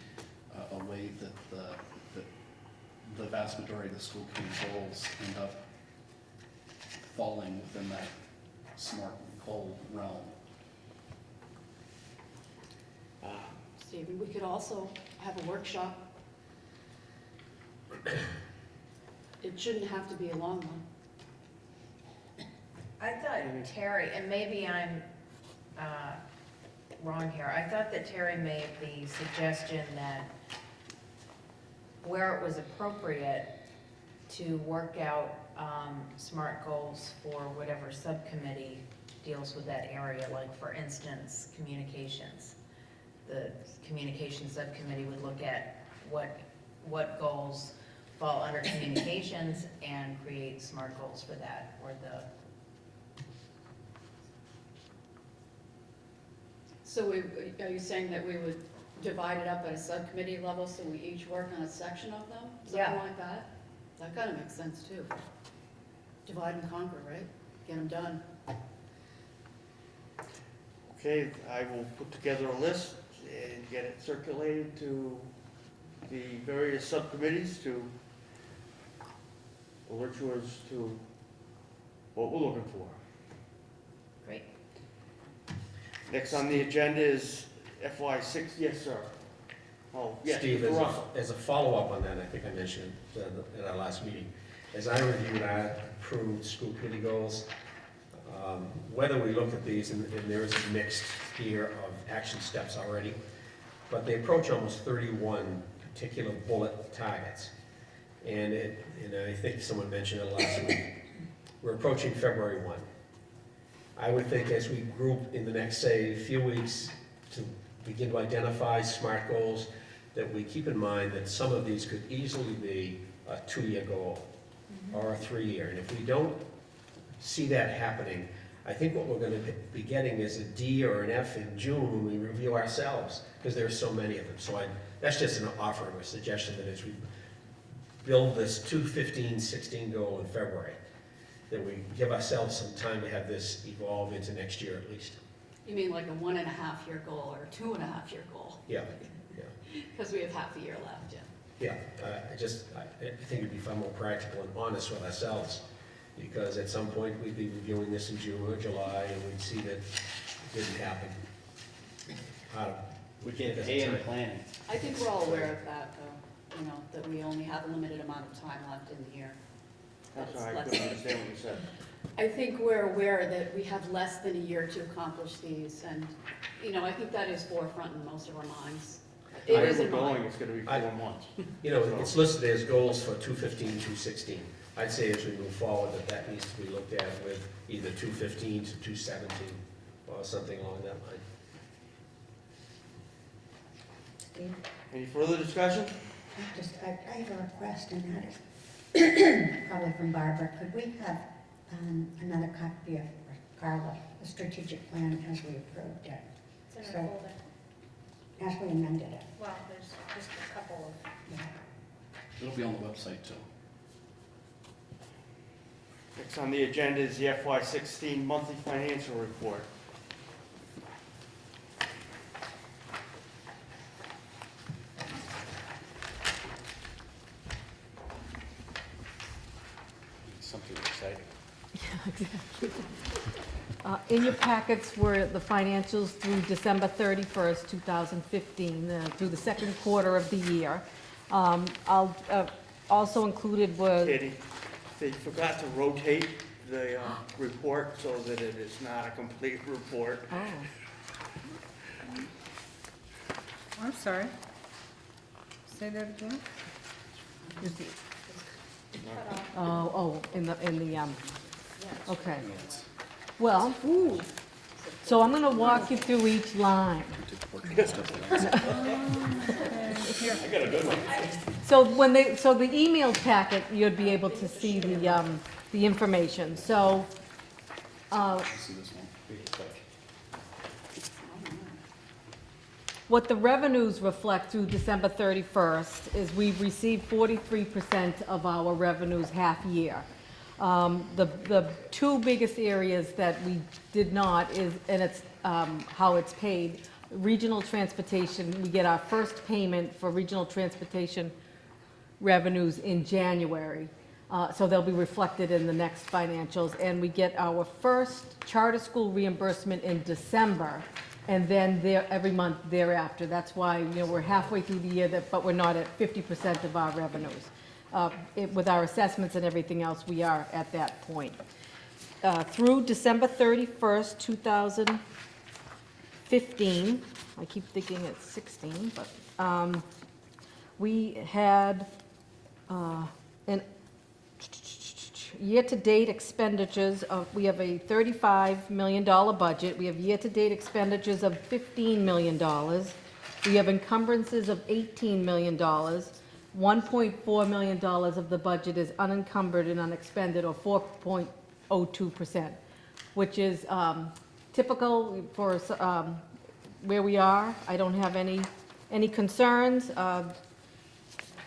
a way that the vast majority of the school committee goals end up falling within that SMART goal realm. Stephen, we could also have a workshop. It shouldn't have to be a long one. I thought Terry, and maybe I'm wrong here, I thought that Terry made the suggestion that where it was appropriate to work out SMART goals for whatever subcommittee deals with that area, like for instance, communications. The communications subcommittee would look at what goals fall under communications and create SMART goals for that, or the. So are you saying that we would divide it up at a subcommittee level so we each work on a section of them? Yeah. Something like that? That kind of makes sense too. Divide and conquer, right? Get them done. Okay, I will put together a list and get it circulated to the various subcommittees to alert you as to what we're looking for. Great. Next on the agenda is FY6, yes, sir. Oh, yes, Steve, Mr. Russell. as a follow-up on that, I think I mentioned at our last meeting, as I reviewed our approved school committee goals, whether we look at these, and there is a mixed here of action steps already, but they approach almost 31 particular bullet targets. And I think someone mentioned it last week, we're approaching February 1. I would think as we group in the next, say, few weeks to begin to identify SMART goals, that we keep in mind that some of these could easily be a 2-year goal or a 3-year. And if we don't see that happening, I think what we're going to be getting is a D or an F in June when we review ourselves, because there are so many of them. So that's just an offer of a suggestion that as we build this 2-15-16 goal in February, that we give ourselves some time to have this evolve into next year at least. You mean like a 1.5-year goal or a 2.5-year goal? Yeah, Because we have half a year left, yeah. I think it'd be far more practical and honest with ourselves, because at some point we'd be reviewing this in June or July and we'd see that it didn't happen. We get A in planning. I think we're all aware of that, though, that we only have a limited amount of time left in the year. I'm sorry, I couldn't understand what you said. I think we're aware that we have less than a year to accomplish these, and, I think that is forefront in most of our minds. It Where is we're in going, mine. it's gonna be 4 months. It's listed as goals for 215, 216. I'd say as we move forward that needs to be looked at with either 215 to 217 or something along that line. Steve, Any further discussion? I have a request, and that is probably from Barbara. Could we have another copy of Carla, the strategic plan as we approved it, It's in So- our folder. as we amended it? Well, there's just a couple of, Yeah. It'll be on the website too. Next on the agenda is the FY16 monthly financial report. Something exciting. In your packets were the financials through December 31st, 2015, through the second quarter of the year. Also included was, Katie, they forgot to rotate the report so that it is not a complete report. I'm sorry. Say that again? Okay. Well, so I'm gonna walk you through each line. I got a good one. So the email packet, you'd be able to see the information. So, See this one? Real quick. what the revenues reflect through December 31st is we've received 43% of our revenues half year. The two biggest areas that we did not is, and it's how it's paid. Regional transportation, we get our first payment for regional transportation revenues in January. So they'll be reflected in the next financials. And we get our first charter school reimbursement in December, and then every month thereafter. That's why, we're halfway through the year, but we're not at 50% of our revenues. With our assessments and everything else, we are at that point. Through December 31st, 2015, I keep thinking it's 16, but we had an year-to-date expenditures we have a $35 million budget. We have year-to-date expenditures of $15 million. We have encumbrances of $18 million. $1.4 million of the budget is unencumbered and unexpended, or 4.02%, which is typical for where we are. I don't have any concerns.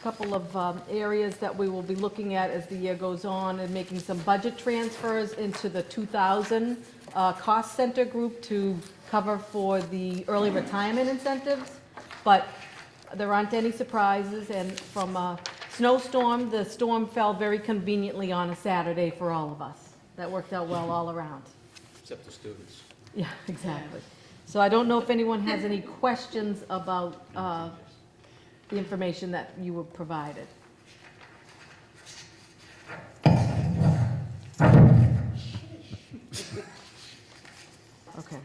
couple of areas that we will be looking at as the year goes on, and making some budget transfers into the 2000 cost center group to cover for the early retirement incentives. But there aren't any surprises, and from a snowstorm, the storm fell very conveniently on a Saturday for all of us. That worked out well all around. Except the students. Yeah, exactly. So I don't know if anyone has any questions about the information that you were provided. Okay.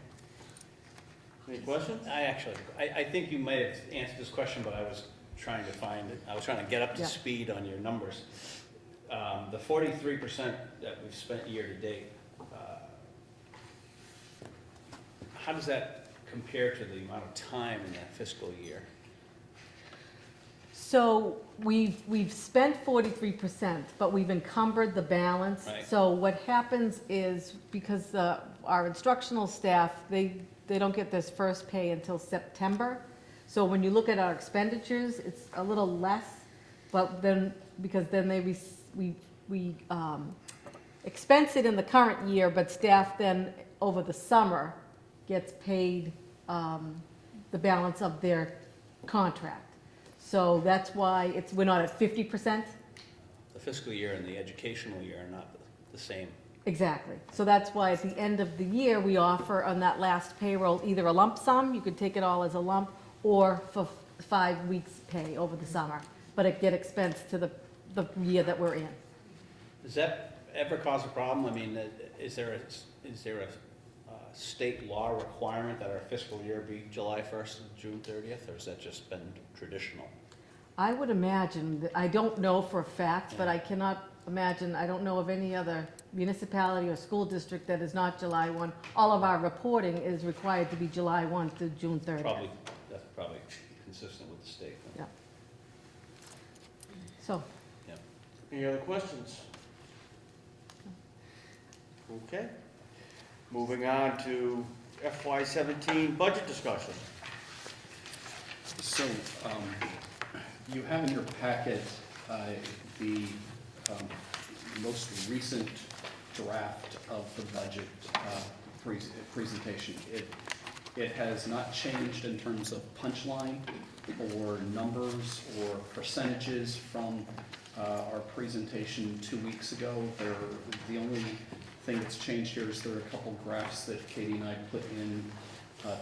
Any questions? I think you might have answered this question, but I was trying to get up to Yeah. speed on your numbers. The 43% that we've spent year to date, how does that compare to the amount of time in that fiscal year? So we've spent 43%, but we've encumbered the balance. Right. So what happens is, because our instructional staff, they don't get this first pay until September. So when you look at our expenditures, it's a little less, but then, because then we expense it in the current year, but staff then, over the summer, gets paid the balance of their contract. So that's why we're not at 50%. The fiscal year and the educational year are not the same. Exactly. So that's why at the end of the year, we offer on that last payroll either a lump sum, you could take it all as a lump, or for 5 weeks' pay over the summer, but it get expensed to the year that we're in. Does that ever cause a problem? I mean, is there a state law requirement that our fiscal year be July 1st and June 30th, or has that just been traditional? I would imagine, I don't know for a fact, but I cannot imagine, I don't know of any other municipality or school district that is not July 1. All of our reporting is required to be July 1 to June 30th. That's probably consistent with the state. Yeah. So, Any other questions? Okay. Moving on to FY17 budget discussion. So, you have in your packet the most recent draft of the budget presentation. It has not changed in terms of punchline or numbers or percentages from our presentation 2 weeks ago. The only thing that's changed here is there are a couple graphs that Katie and I put in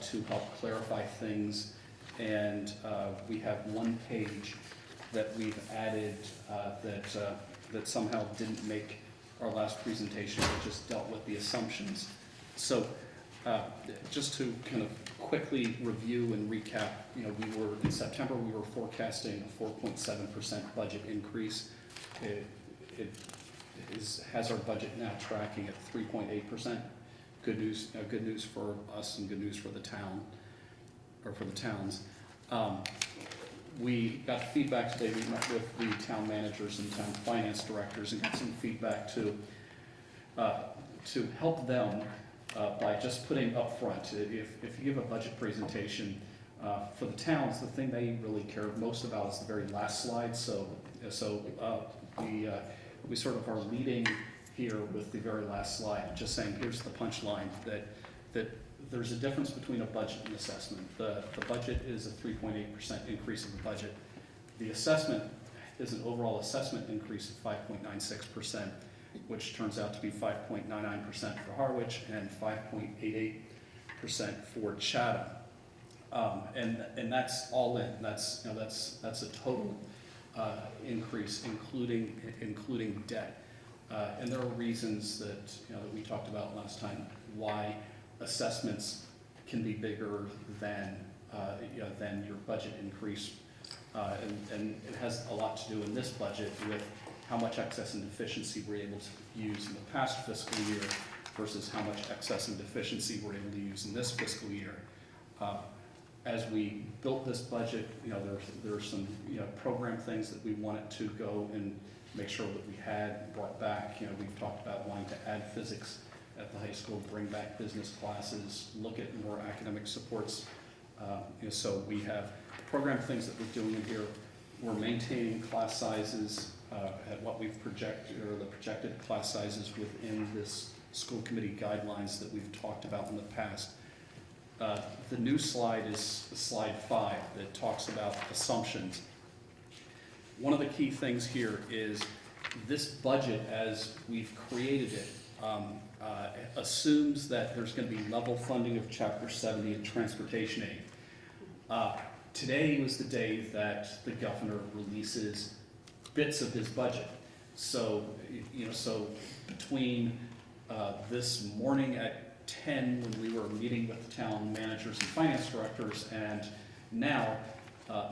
to help clarify things. And we have one page that we've added that somehow didn't make our last presentation, it just dealt with the assumptions. So just to kind of quickly review and recap, in September, we were forecasting a 4.7% budget increase. It has our budget now tracking at 3.8%. Good news for us and good news for the town, or for the towns. We got feedback today. We met with the town managers and town finance directors and got some feedback to help them by just putting up front. If you give a budget presentation for the towns, the thing they really care most about is the very last slide. So we sort of are leading here with the very last slide, just saying here's the punchline that there's a difference between a budget and assessment. The budget is a 3.8% increase in the budget. The assessment is an overall assessment increase of 5.96%, which turns out to be 5.99% for Harwich and 5.88% for Chatham. And that's all in. That's a total increase, including debt. And there are reasons that that we talked about last time why assessments can be bigger than your budget increase, and it has a lot to do in this budget with how much excess and deficiency we're able to use in the past fiscal year versus how much excess and deficiency we're able to use in this fiscal year. As we built this budget, there are some program things that we wanted to go and make sure that we had brought back. We've talked about wanting to add physics at the high school, bring back business classes, look at more academic supports. So we have program things that we're doing in here. We're maintaining class sizes at what we've projected, or the projected class sizes within this school committee guidelines that we've talked about in the past. The new slide is slide 5 that talks about assumptions. One of the key things here is this budget, as we've created it, assumes that there's going to be level funding of Chapter 70 and transportation aid. Today was the day that the governor releases bits of his budget. So, so between this morning at 10, when we were meeting with the town managers and finance directors, and now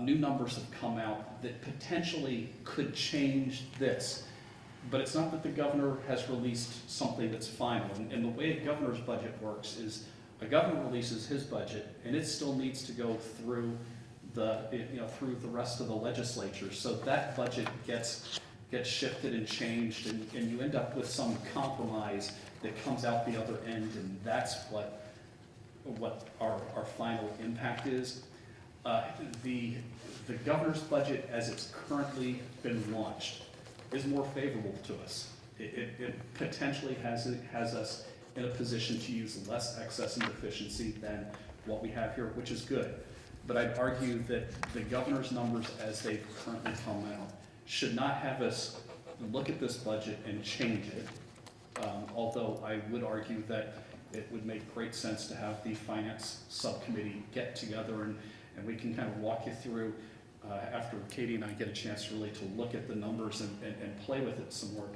new numbers have come out that potentially could change this. But it's not that the governor has released something that's final. And the way a governor's budget works is a governor releases his budget, and it still needs to go through through the rest of the legislature. So that budget gets shifted and changed, and you end up with some compromise that comes out the other end, and that's what our final impact is. The governor's budget, as it's currently been launched, is more favorable to us. It potentially has us in a position to use less excess and deficiency than what we have here, which is good. But I'd argue that the governor's numbers, as they've currently come out, should not have us look at this budget and change it. Although I would argue that it would make great sense to have the finance subcommittee get together, and we can kind of walk you through after Katie and I get a chance really to look at the numbers and play with it some more.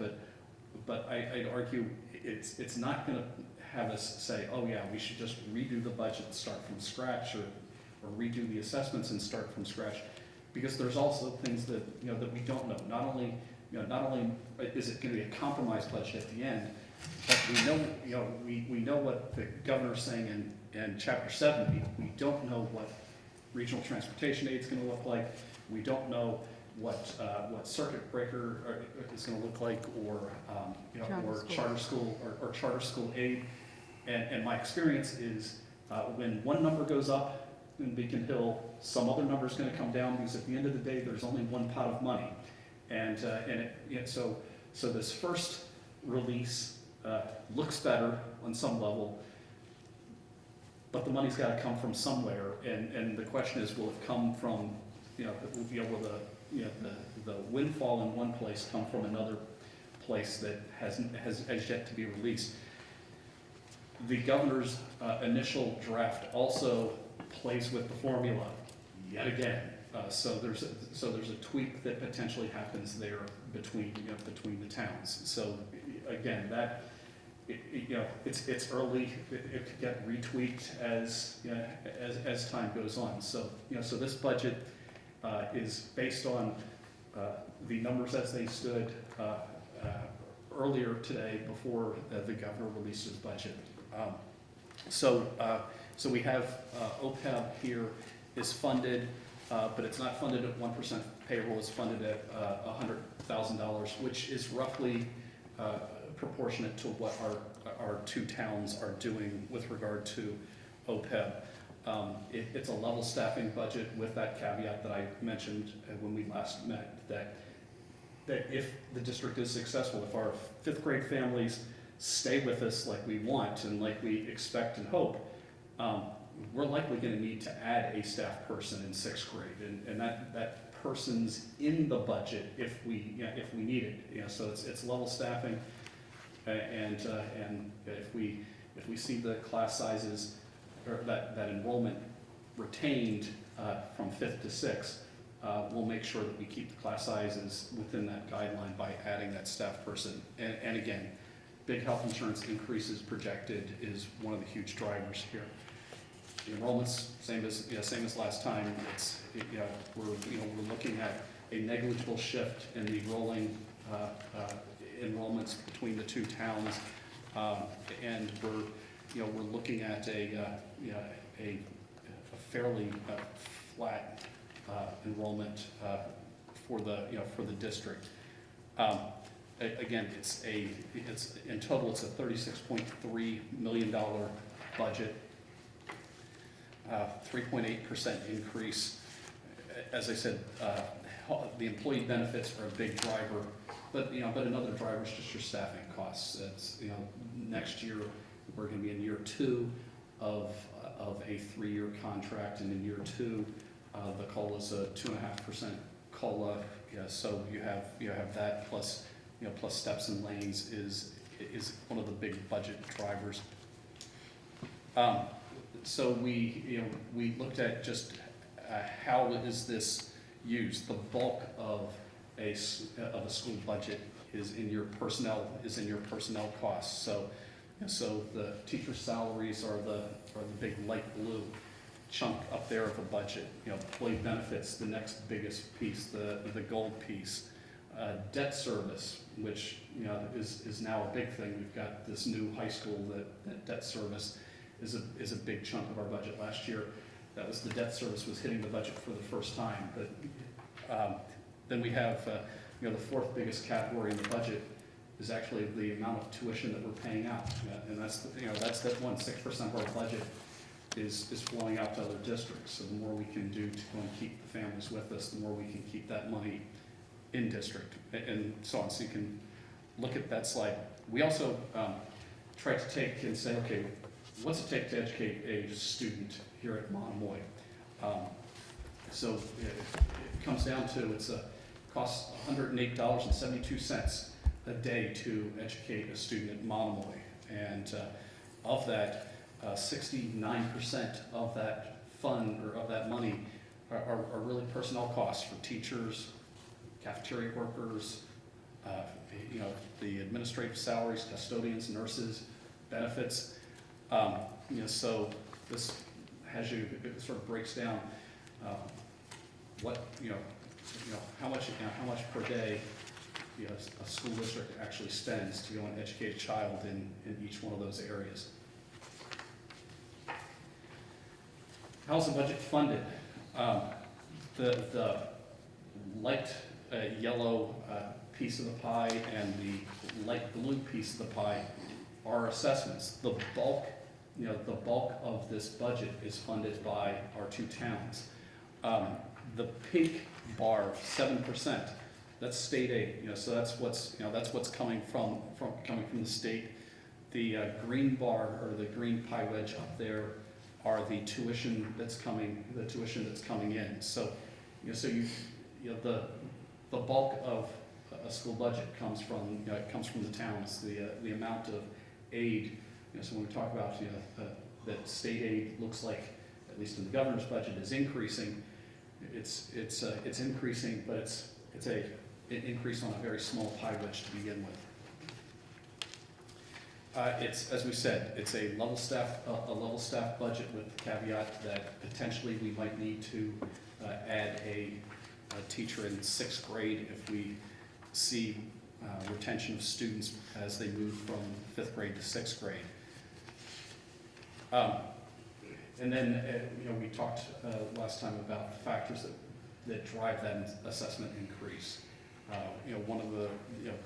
But I'd argue it's not going to have us say, oh yeah, we should just redo the budget and start from scratch, or redo the assessments and start from scratch, because there's also things that that we don't know. Not only is it going to be a compromised budget at the end, but we know what the governor's saying in Chapter 70. We don't know what regional transportation aid is going to look like. We don't know what circuit breaker is going to look like, or charter school aid. And my experience is when one number goes up in Beacon Hill, some other number is going to come down, because at the end of the day, there's only one pot of money. So this first release looks better on some level, but the money's got to come from somewhere, and the question is, will it come from will the windfall in one place come from another place that has yet to be released? The governor's initial draft also plays with the formula yet again. So there's a tweak that potentially happens there between the towns. So again, that it's early. It could get retweaked as time goes on. So so this budget is based on the numbers as they stood earlier today, before the governor released his budget. So we have OPEB here is funded, but it's not funded at 1% payroll. It's funded at $100,000, which is roughly proportionate to what our two towns are doing with regard to OPEB. It's a level staffing budget, with that caveat that I mentioned when we last met, that if the district is successful, if our 5th grade families stay with us like we want and like we expect and hope, we're likely going to need to add a staff person in 6th grade, and that person's in the budget if we need it. So it's level staffing, and if we see the class sizes, or that enrollment retained from 5th to 6th, we'll make sure that we keep the class sizes within that guideline by adding that staff person. And again, big health insurance increases projected is one of the huge drivers here. The enrollments, same as last time. We're looking at a negligible shift in the rolling enrollments between the two towns, and we're looking at a fairly flat enrollment for the district. Again, it's in total it's a $36.3 million budget, 3.8% increase. As I said, the employee benefits are a big driver, but, but another driver is just your staffing costs. It's, next year, we're gonna be in year 2 of a 3-year contract, and in year 2, the COLA's a 2.5% COLA. Yeah, so you have that plus, plus steps and lanes is one of the big budget drivers. So we looked at just how is this used. The bulk of a school budget is in your personnel costs. So the teacher salaries are the big light blue chunk up there of the budget. Employee benefits, the next biggest piece, the gold piece. Debt service, which is now a big thing. We've got this new high school that debt service is a big chunk of our budget. Last year, that was the debt service was hitting the budget for the first time. But then we have the 4th biggest category in the budget is actually the amount of tuition that we're paying out, and that's that 1.6% of our budget is flowing out to other districts. So the more we can do to go and keep the families with us, the more we can keep that money in district, and so on. So you can look at that slide. We also try to take and say, okay, what's it take to educate a student here at Monomoy? So it comes down to costs $108.72 a day to educate a student at Monomoy, and of that, 69% of that fund or of that money are really personnel costs for teachers, cafeteria workers, the administrative salaries, custodians, nurses, benefits. So this has it sort of breaks down what how much per day a school district actually spends to go and educate a child in each one of those areas. How's the budget funded? The light yellow piece of the pie and the light blue piece of the pie are assessments. The bulk of this budget is funded by our 2 towns. The pink bar, 7%, that's state aid. So that's what's coming from the state. The green bar or the green pie wedge up there are the tuition that's coming in. So the bulk of a school budget comes from the towns. The amount of aid. So when we talk about that state aid looks like, at least in the governor's budget, is increasing. It's increasing, but it's an increase on a very small pie wedge to begin with. It's, as we said, it's a level staff budget with the caveat that potentially we might need to add a teacher in 6th grade if we see retention of students as they move from 5th grade to 6th grade. And then we talked last time about the factors that drive that assessment increase. One of the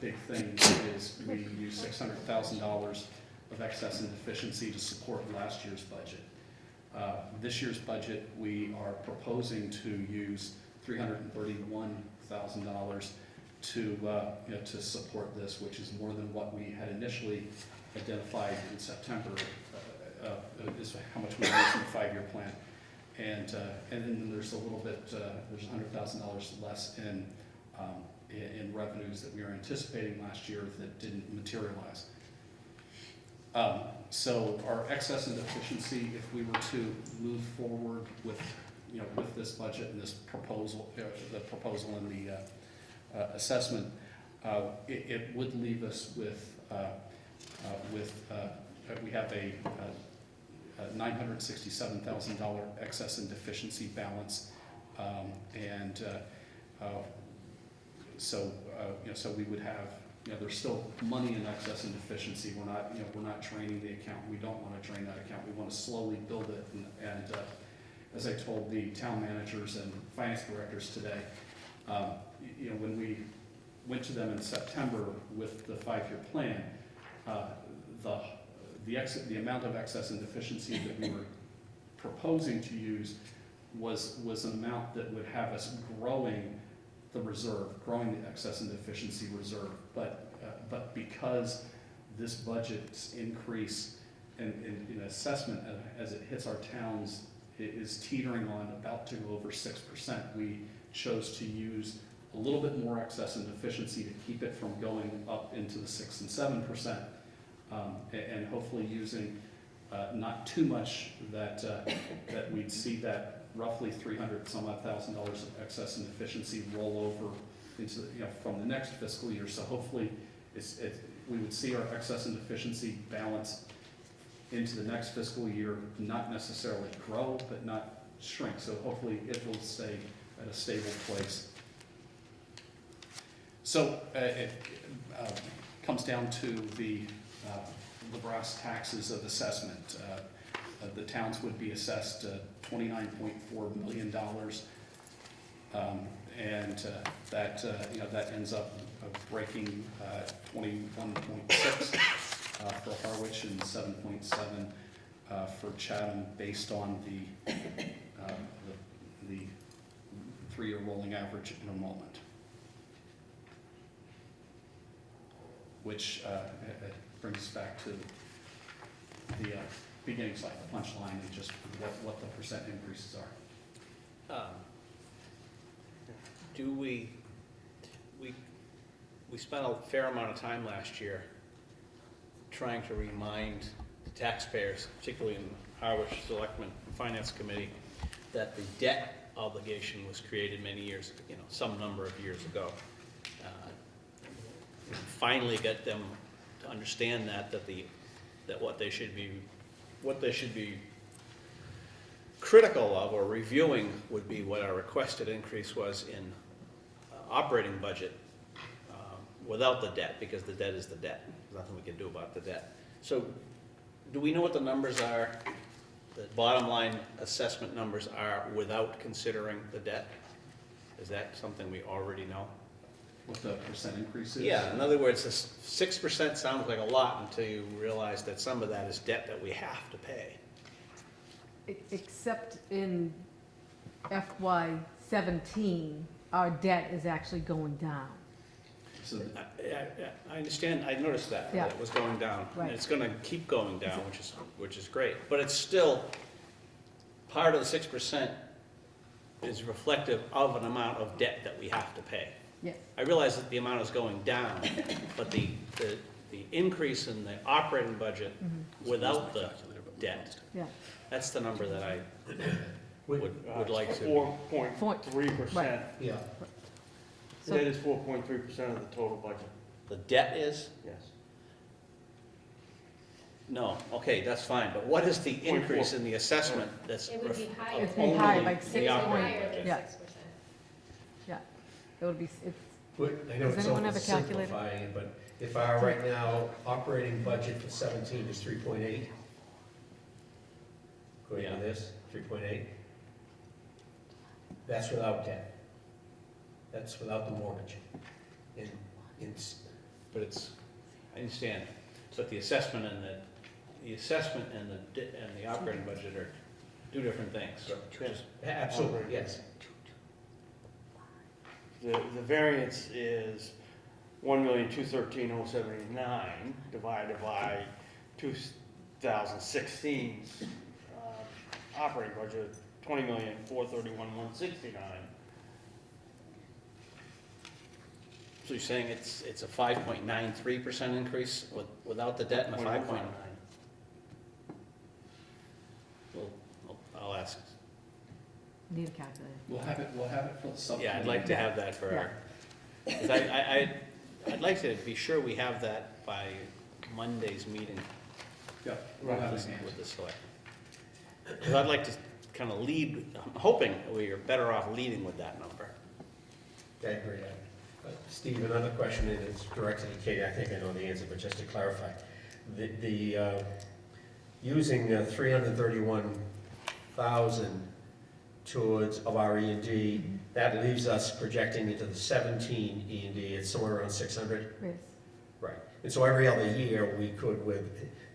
big things is we use $600,000 of excess and deficiency to support last year's budget. This year's budget, we are proposing to use $331,000 to support this, which is more than what we had initially identified in September. Is how much we use in the 5-year plan, and then there's a little bit, there's $100,000 less in revenues that we were anticipating last year that didn't materialize. So our excess and deficiency, if we were to move forward with this budget and this proposal, the proposal and the assessment, it would leave us with we have a $967,000 excess and deficiency balance, so we would have, there's still money in excess and deficiency. We're not draining the account. We don't want to drain that account. We want to slowly build it, and as I told the town managers and finance directors today, when we went to them in September with the 5-year plan, the amount of excess and deficiency that we were proposing to use was an amount that would have us growing the reserve, growing the excess and deficiency reserve. But because this budget's increase in assessment as it hits our towns is teetering on about to go over 6%, we chose to use a little bit more excess and deficiency to keep it from going up into the 6 and 7%, and hopefully using not too much that we'd see that roughly $300,000 of excess and deficiency roll over into from the next fiscal year. So hopefully we would see our excess and deficiency balance into the next fiscal year not necessarily grow, but not shrink. So hopefully it will stay at a stable place. So it comes down to the brass taxes of assessment. The towns would be assessed $29.4 million, and that ends up breaking 21.6 for Harwich and 7.7 for Chatham, based on the 3-year rolling average enrollment, which brings us back to the beginning slide, the punchline, and just what the percent increases are. We spent a fair amount of time last year trying to remind the taxpayers, particularly in Harwich Selectmen Finance Committee, that the debt obligation was created many years, some number of years ago. Finally get them to understand that what they should be critical of or reviewing would be what our requested increase was in operating budget without the debt, because the debt is the debt. There's nothing we can do about the debt. So do we know what the numbers are, the bottom line assessment numbers are without considering the debt? Is that something we already know? What the percent increase is? Yeah, in other words, 6% sounds like a lot until you realize that some of that is debt that we have to pay. Except in FY17, our debt is actually going down. So I understand, I noticed that, Yeah. that it was going down. And Right. it's gonna keep going down, which is great. But it's still, part of the 6% is reflective of an amount of debt that we have to pay. Yes. I realize that the amount is going down, but the increase in the operating budget without the debt, Yeah. that's the number that I would like to. 4.3%. Yeah. That is 4.3% of the total budget. The debt is? Yes. No, okay, that's fine, but what is the increase in the assessment that's? It would be higher. It's been higher, only like the 6 operating Higher budget? than Yeah. 6%. Yeah, it would be, it's, But I know Does it's anyone have a calculator? oversimplifying it, but if our right now operating budget for 17 is 3.8, according to Yeah. this, 3.8, that's without debt. That's without the mortgage. But it's, I understand, but the assessment and the operating budget are two different things. Absolutely, yes. The variance is 1,213,079 divided by 2016 operating budget, 20,431,169. So you're saying it's a 5.93% increase without the debt and a 5.9? Well, I'll ask. need a calculator. we'll have it for the subcommittee. Yeah, I'd like to have that for our, because I'd like to be sure we have that by Monday's meeting Yeah, we'll have it with in hand. the select. Because I'd like to kind of lead, I'm hoping we are better off leading with that number. I agree. Steve, another question, and it's directed to Katie, I think I know the answer, but just to clarify. Using 331,000 towards of our E&D, that leaves us projecting into the 17 E&D, it's somewhere around 600? Yes. Right. And so every other year, we could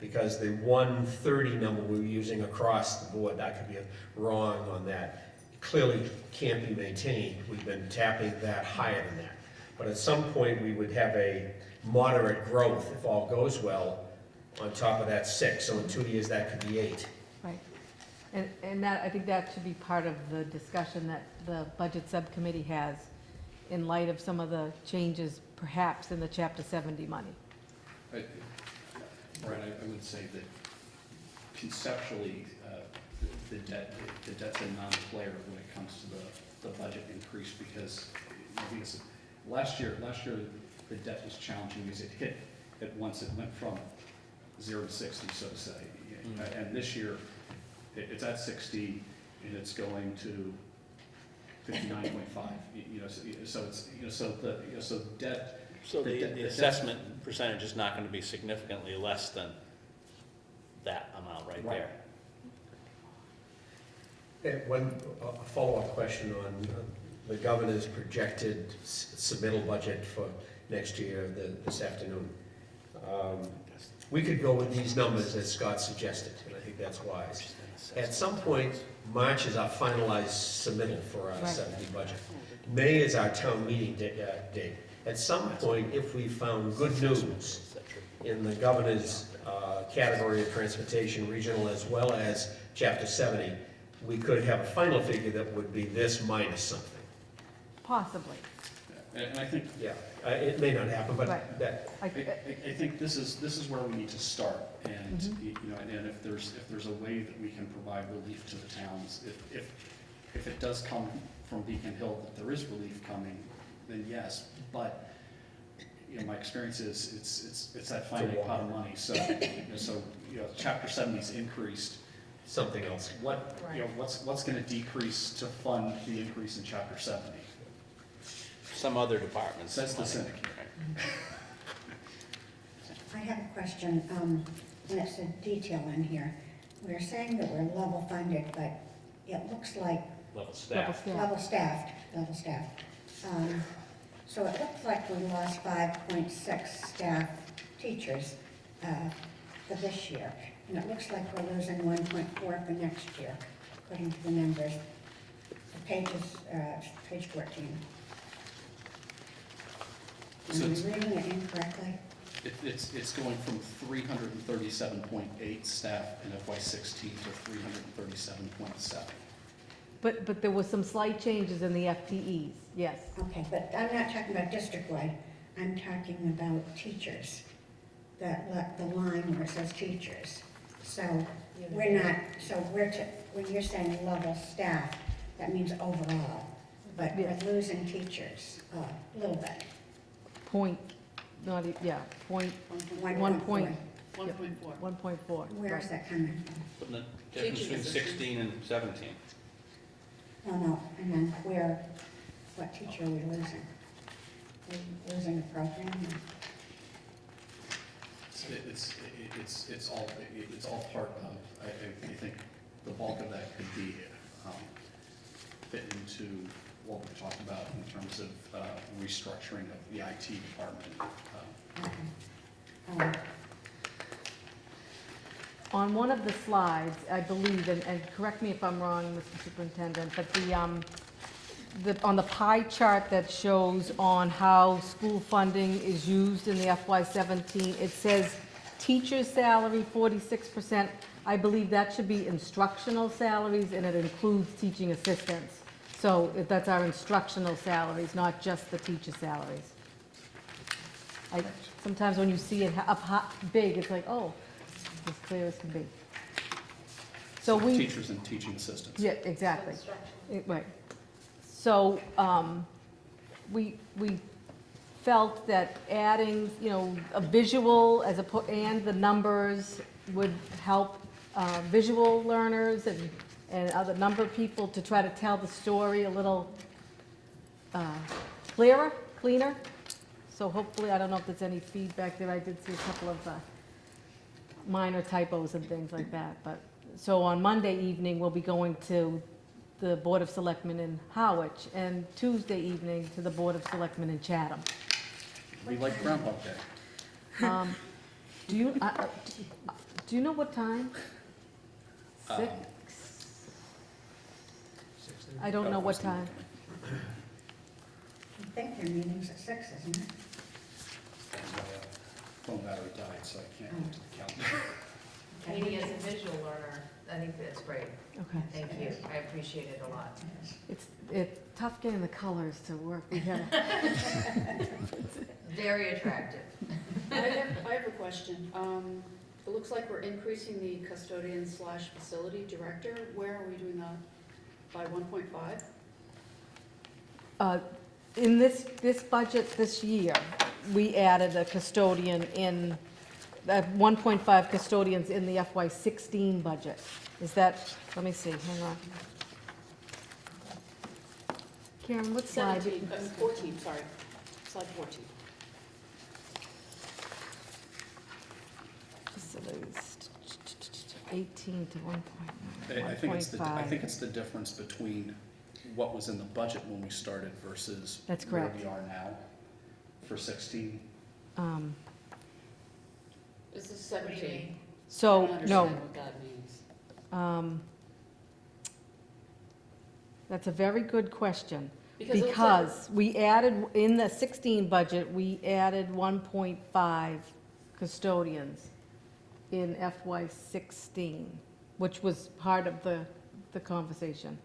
because the 130 number we were using across the board, that could be wrong on that. clearly can't be maintained. We've been tapping that higher than that. But at some point, we would have a moderate growth, if all goes well, on top of that 6. So in 2 years, that could be 8. Right. And that, I think that should be part of the discussion that the budget subcommittee has in light of some of the changes perhaps in the Chapter 70 money. Brian, I would say that conceptually, the debt's a non-player when it comes to the budget increase because last year the debt was challenging because it hit at once. It went from 0 to 60, so to say. And this year, it's at 60 and it's going to 59.5. So it's so debt. So the assessment percentage is not gonna be significantly less than that amount right there. One follow-up question on the governor's projected submittal budget for next year this afternoon. We could go with these numbers as Scott suggested, and I think that's wise. At some point, March is our finalized submittal for our 70 budget. May is our town meeting date. At some point, if we found good news in the governor's category of transportation, regional as well as Chapter 70, we could have a final figure that would be this minus something. Possibly. And I think, Yeah, it may not happen, but Right. that, I think this is where we need to start, and and if there's a way that we can provide relief to the towns, if it does come from Beacon Hill that there is relief coming, then yes. But my experience is it's that finite pot of money. So Chapter 70's increased. something else. What's going to decrease to fund the increase in Chapter 70? Some other departments. That's the cynic. I have a question, and it's a detail in here. We're saying that we're level funded, but it looks like Level staff. level staffed. So it looks like we lost 5.6 staff teachers for this year. And it looks like we're losing 1.4 for next year, according to the numbers. The page 14. Am I reading it incorrectly? It's going from 337.8 staff in FY16 to 337.7. But there was some slight changes in the FTEs, yes. Okay, but I'm not talking about district-wide. I'm talking about teachers. The line where it says teachers. So when you're saying level staff, that means overall. But we're losing teachers a little bit. Point 1.4. 1.4. Where is that coming from? Putting the difference between 16 and 17. No, and then what teacher are we losing? We're losing a program? It's all part of. I think the bulk of that could be fit into what we talked about in terms of restructuring of the IT department. Okay. On one of the slides, I believe, and correct me if I'm wrong, Mr. Superintendent, but on the pie chart that shows on how school funding is used in the FY17, it says teacher's salary 46%. I believe that should be instructional salaries, and it includes teaching assistants. So that's our instructional salaries, not just the teacher salaries. Sometimes when you see it up big, it's like, oh, as clear as can be. So Teachers and teaching assistants. Yeah, exactly. Right. So we felt that adding, a visual and the numbers would help visual learners and other number of people to try to tell the story a little cleaner. So hopefully, I don't know if there's any feedback there. I did see a couple of minor typos and things like that. But so on Monday evening, we'll be going to the Board of Selectmen in Harwich, and Tuesday evening to the Board of Selectmen in Chatham. We like Groundhog Day. Do you know what time? 6? I don't know what time. I think their meeting's at 6, isn't it? My phone battery died, so I can't get to the calendar. Katie, as a visual learner, I think that's great. Okay. Thank you. I appreciate it a lot. It's tough getting the colors to work. We had, Very attractive. I have a question. It looks like we're increasing the custodian / facility director. Where are we doing that? By 1.5? in this budget this year, we added a custodian in, 1.5 custodians in the FY16 budget. Is that, let me see, hang on. Karen, what slide? 14, sorry. Slide 14. Facilities, 18 to 1.9. I think it's the, I 1.5. think it's the difference between what was in the budget when we started versus That's where correct. we are now for 16. This is 17. So, I don't no, understand what that means. that's a very good question. Because it looks like Because we added, in the 16 budget, we added 1.5 custodians in FY16, which was part of the conversation.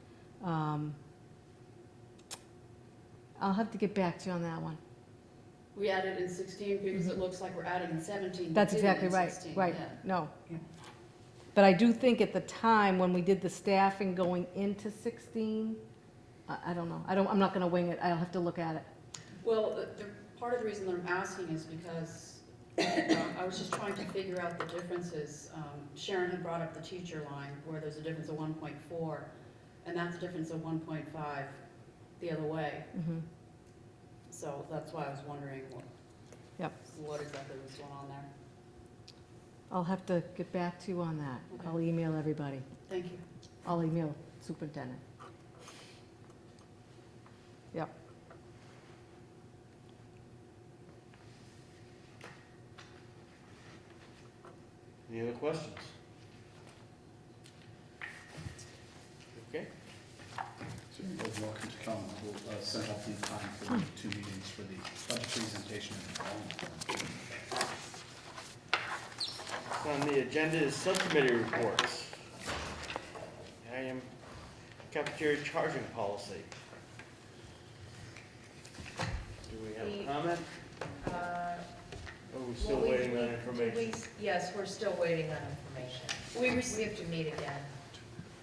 I'll have to get back to you on that one. we added in 16 because it looks like we're adding in 17. but That's didn't exactly in right, 16, right, yeah. no. Yeah. But I do think at the time, when we did the staffing going into 16, I don't know, I'm not gonna wing it, I'll have to look at it. Well, part of the reason that I'm asking is because I was just trying to figure out the differences. Sharon had brought up the teacher line where there's a difference of 1.4, and that's a difference of 1.5 the other way. Mhm. So that's why I was wondering Yep. what exactly was going on there. I'll have to get back to you on that. Okay. I'll email everybody. Thank you. I'll email superintendent. Yep. Any other questions? Okay. So you're welcome to come. We'll set up the time for the 2 meetings for the budget presentation and development. On the agenda is subcommittee reports. I am cafeteria charging policy. Do we have a comment? Or are we still Well, waiting on we- information? Yes, we're still waiting on information. We We received, have to meet again,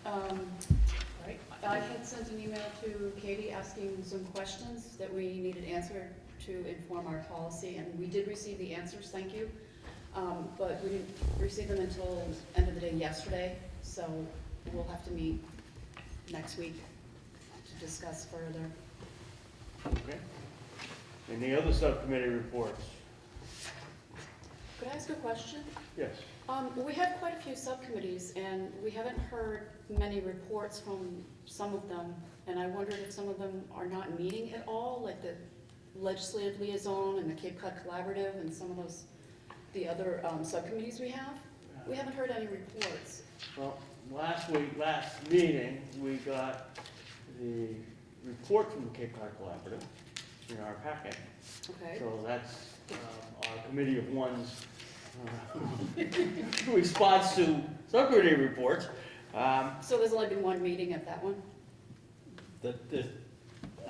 right? I had sent an email to Katie asking some questions that we needed answered to inform our policy, and we did receive the answers, thank you. But we didn't receive them until end of the day yesterday, so we'll have to meet next week to discuss further. Okay. Any other subcommittee reports? Could I ask a question? Yes. We have quite a few subcommittees, and we haven't heard many reports from some of them, and I wondered if some of them are not meeting at all, like the Legislative Liaison and the Cape Cod Collaborative and some of those, the other subcommittees we have. We haven't heard any reports. Well, last meeting, we got the report from the Cape Cod Collaborative in our packet. Okay. So that's our committee of one's response to subcommittee reports. So there's only been one meeting at that one?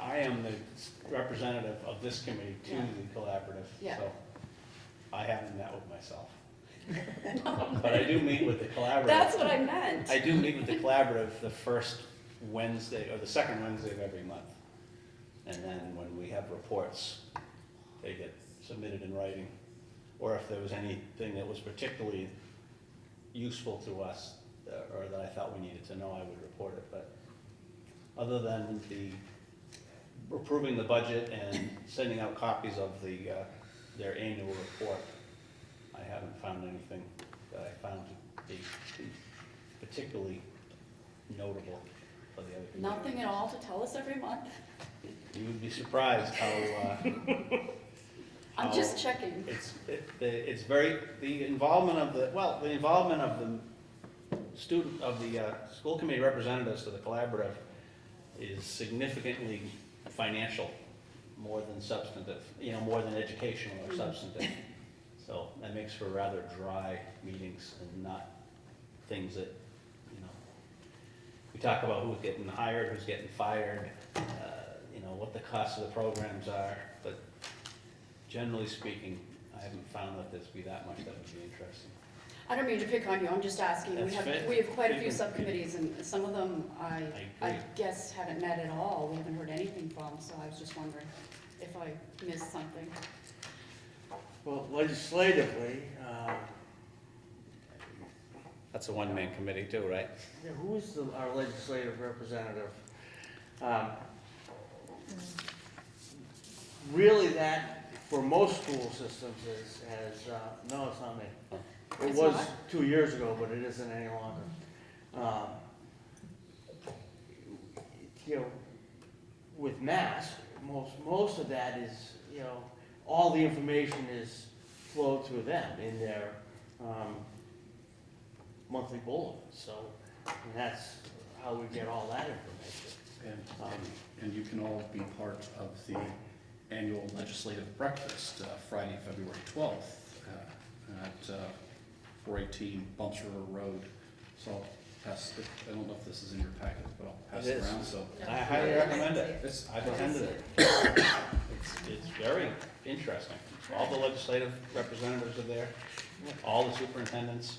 I am the representative of this committee to Yeah. the collaborative, Yeah. so I haven't met with myself. But I do meet with the collaborative. That's what I meant. I do meet with the collaborative the first Wednesday, or the second Wednesday of every month. And then when we have reports, they get submitted in writing. Or if there was anything that was particularly useful to us, or that I thought we needed to know, I would report it. But other than approving the budget and sending out copies of their annual report, I haven't found anything that I found to be particularly notable for the other committees. Nothing at all to tell us every month? You would be surprised how, I'm just checking. it's very, the involvement of the school committee representatives to the collaborative is significantly financial, more than substantive, more than educational or substantive. So that makes for rather dry meetings and not things that, we talk about who's getting hired, who's getting fired, what the cost of the programs are, but generally speaking, I haven't found that there's be that much that would be interesting. I don't mean to pick on you, I'm just asking. That's fair. We have quite a You few can- subcommittees, and some of them I agree. guess haven't met at all. We haven't heard anything from, so I was just wondering if I missed something. Well, legislatively, That's a one-man committee too, right? yeah, who is our legislative representative? Really that, for most school systems, no, it's not me. It It's was not? 2 years ago, but it isn't any longer. With Mass, most of that is, all the information is flowed through them in their monthly bulletin. So that's how we get all that information. And you can all be part of the annual legislative breakfast, Friday, February 12th, at 418 Bumps River Road. So I'll pass it. I don't know if this is in your packet, but I'll pass It it is. around, so. I highly recommend it. I've attended it. It's very interesting. All the legislative representatives are there, all the superintendents,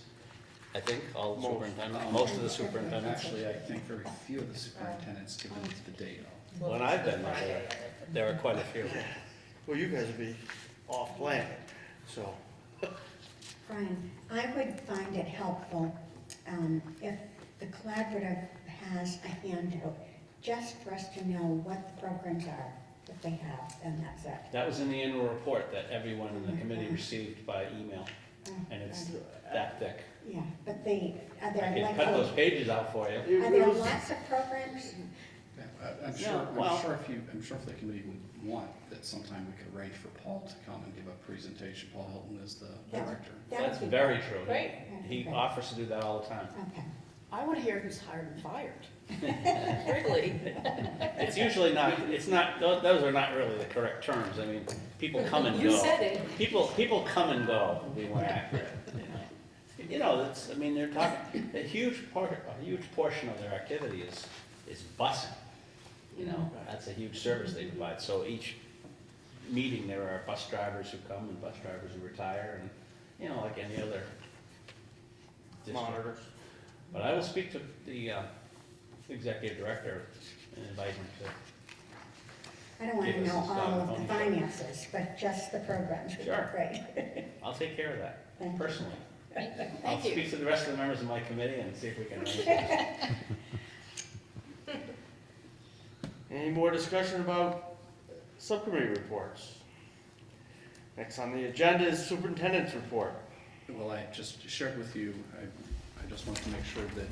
I think, all the superintendents, most of the superintendents. Actually, I think very few of the superintendents give them the date. When I've been there are quite a few. Well, you guys would be off planet, so. Brian, I would find it helpful if the collaborative has a handout, just for us to know what the programs are that they have, and that's it. That was in the annual report that everyone in the committee received by email, and it's that thick. Yeah, but are I there can like, cut those pages out for you. are there lots of programs? I'm Yeah, sure, well- I'm sure if the committee would want, that sometime we could arrange for Paul to come and give a presentation. Paul Hilton is the That- director. that would That's be very great. true. Great. He offers to do that all the time. Okay. I want to hear who's hired and fired. Really? It's usually not, those are not really the correct terms. I mean, people come and go. You said it. People come and go, to be more accurate, they're talking, a huge portion of their activity is busing. That's a huge service they provide. So each meeting, there are bus drivers who come and bus drivers who retire, and, like any other district. Monitors. But I will speak to the executive director and invite him to. I don't want to Give us know a all start of the on the- finances, but just the programs would be Sure. great. I'll take care of that Thank you. personally. I'll Thank you. speak to the rest of the members of my committee and see if we can arrange it. Any more discussion about subcommittee reports? Next on the agenda is superintendent's report. Well, I just shared with you, I just wanted to make sure that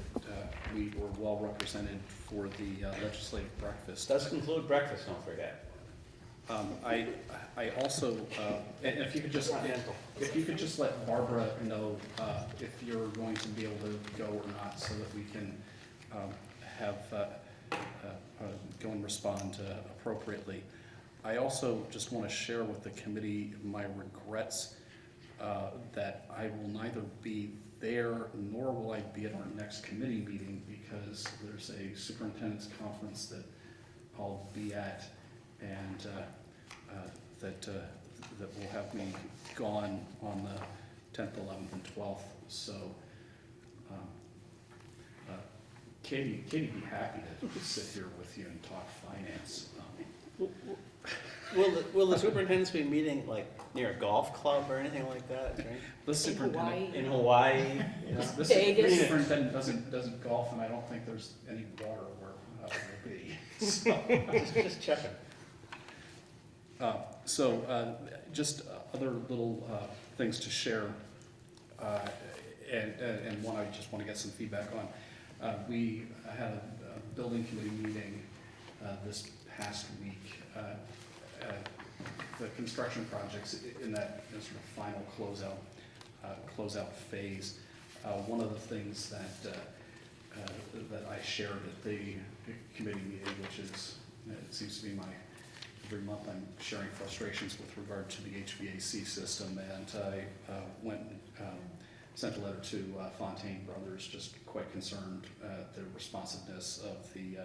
we were well represented for the legislative breakfast. Does conclude breakfast, don't forget. I also, and if you could just, let Barbara know if you're going to be able to go or not, so that we can go and respond appropriately. I also just want to share with the committee my regrets that I will neither be there nor will I be at our next committee meeting, because there's a superintendent's conference that I'll be at, and that will have me gone on the 10th, 11th, and 12th. So Katie be happy to sit here with you and talk finance. Will the superintendents be meeting like near a golf club or anything like that? Right? This superintendent In Hawaii? This Vegas. superintendent doesn't golf, and I don't think there's any water where we'll be. So, Just checking. Just other little things to share, and one I just want to get some feedback on. We had a building committee meeting this past week. The construction projects in that sort of final closeout phase. One of the things that that I shared at the committee meeting, which is, it seems to be every month I'm sharing frustrations with regard to the HVAC system, and I went and sent a letter to Fontaine Brothers, just quite concerned at the responsiveness of the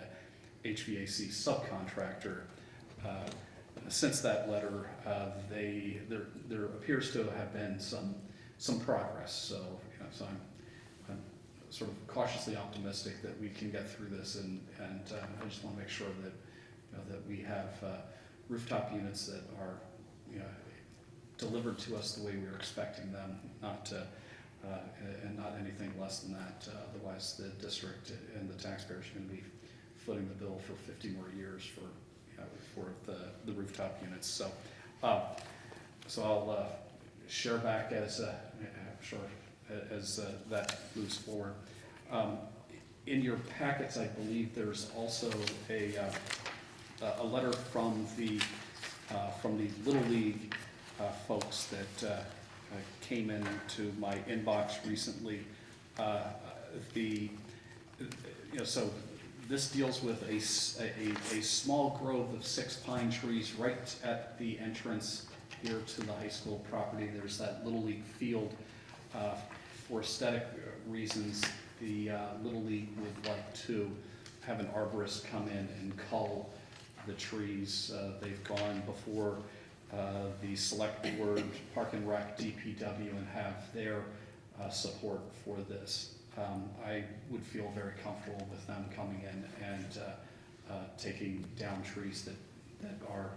HVAC subcontractor. Since that letter, there appears to have been some progress. So, so I'm sort of cautiously optimistic that we can get through this, and I just want to make sure that that we have rooftop units that are delivered to us the way we are expecting them, and not anything less than that. Otherwise, the district and the taxpayers are going to be footing the bill for 50 more years for the rooftop units. So, so I'll share back as that moves forward. In your packets, I believe there's also a letter from the Little League folks that came into my inbox recently. So this deals with a small grove of 6 pine trees right at the entrance here to the high school property. There's that Little League field. For aesthetic reasons, the Little League would like to have an arborist come in and cull the trees. They've gone before the select board, Park and Rec, DPW, and have their support for this. I would feel very comfortable with them coming in and taking down trees that are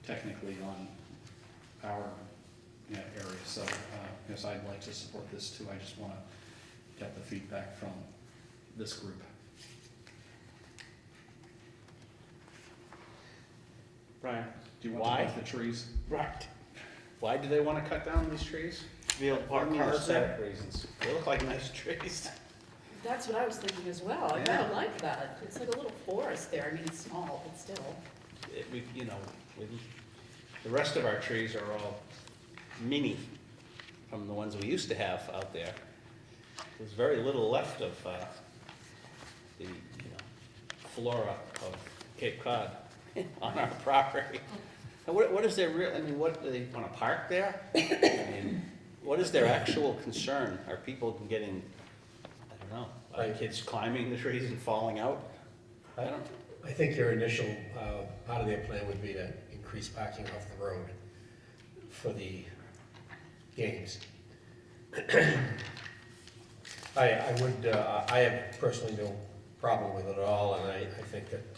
technically on our area. So yes, I'd like to support this too. I just want to get the feedback from this group. Brian, Do you want why? to plant the trees? Right. Why do they want to cut down these trees? Be able to park cars there? Reasons. They look like nice trees. That's what I was thinking as well. I Yeah. kind of like that. It's like a little forest there. I mean, it's small, but still. The rest of our trees are all mini from the ones we used to have out there. There's very little left of the flora of Cape Cod on our property. And what is their real? I mean, what do they want to park there? I mean, what is their actual concern? Are people getting? I don't know. Are kids climbing the trees and falling out? I don't. I think their initial, part of their plan would be to increase parking off the road for the games. I have personally no problem with it at all, and I think that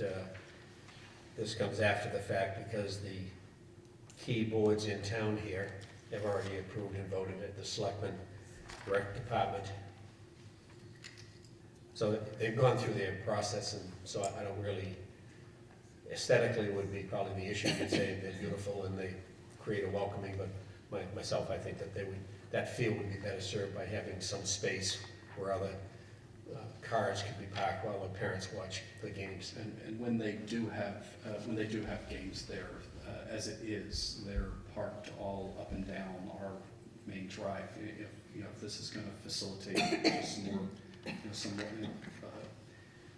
this comes after the fact because the key boards in town here have already approved and voted at the Selectmen Rec Department. So they've gone through their process, and so I don't really, aesthetically would be probably the issue. You'd say they're beautiful and they create a welcoming, but myself, I think that that field would be better served by having some space where other cars could be parked while the parents watch the games. And when they do have games there, as it is, they're parked all up and down our main drive. If this is going to facilitate some more,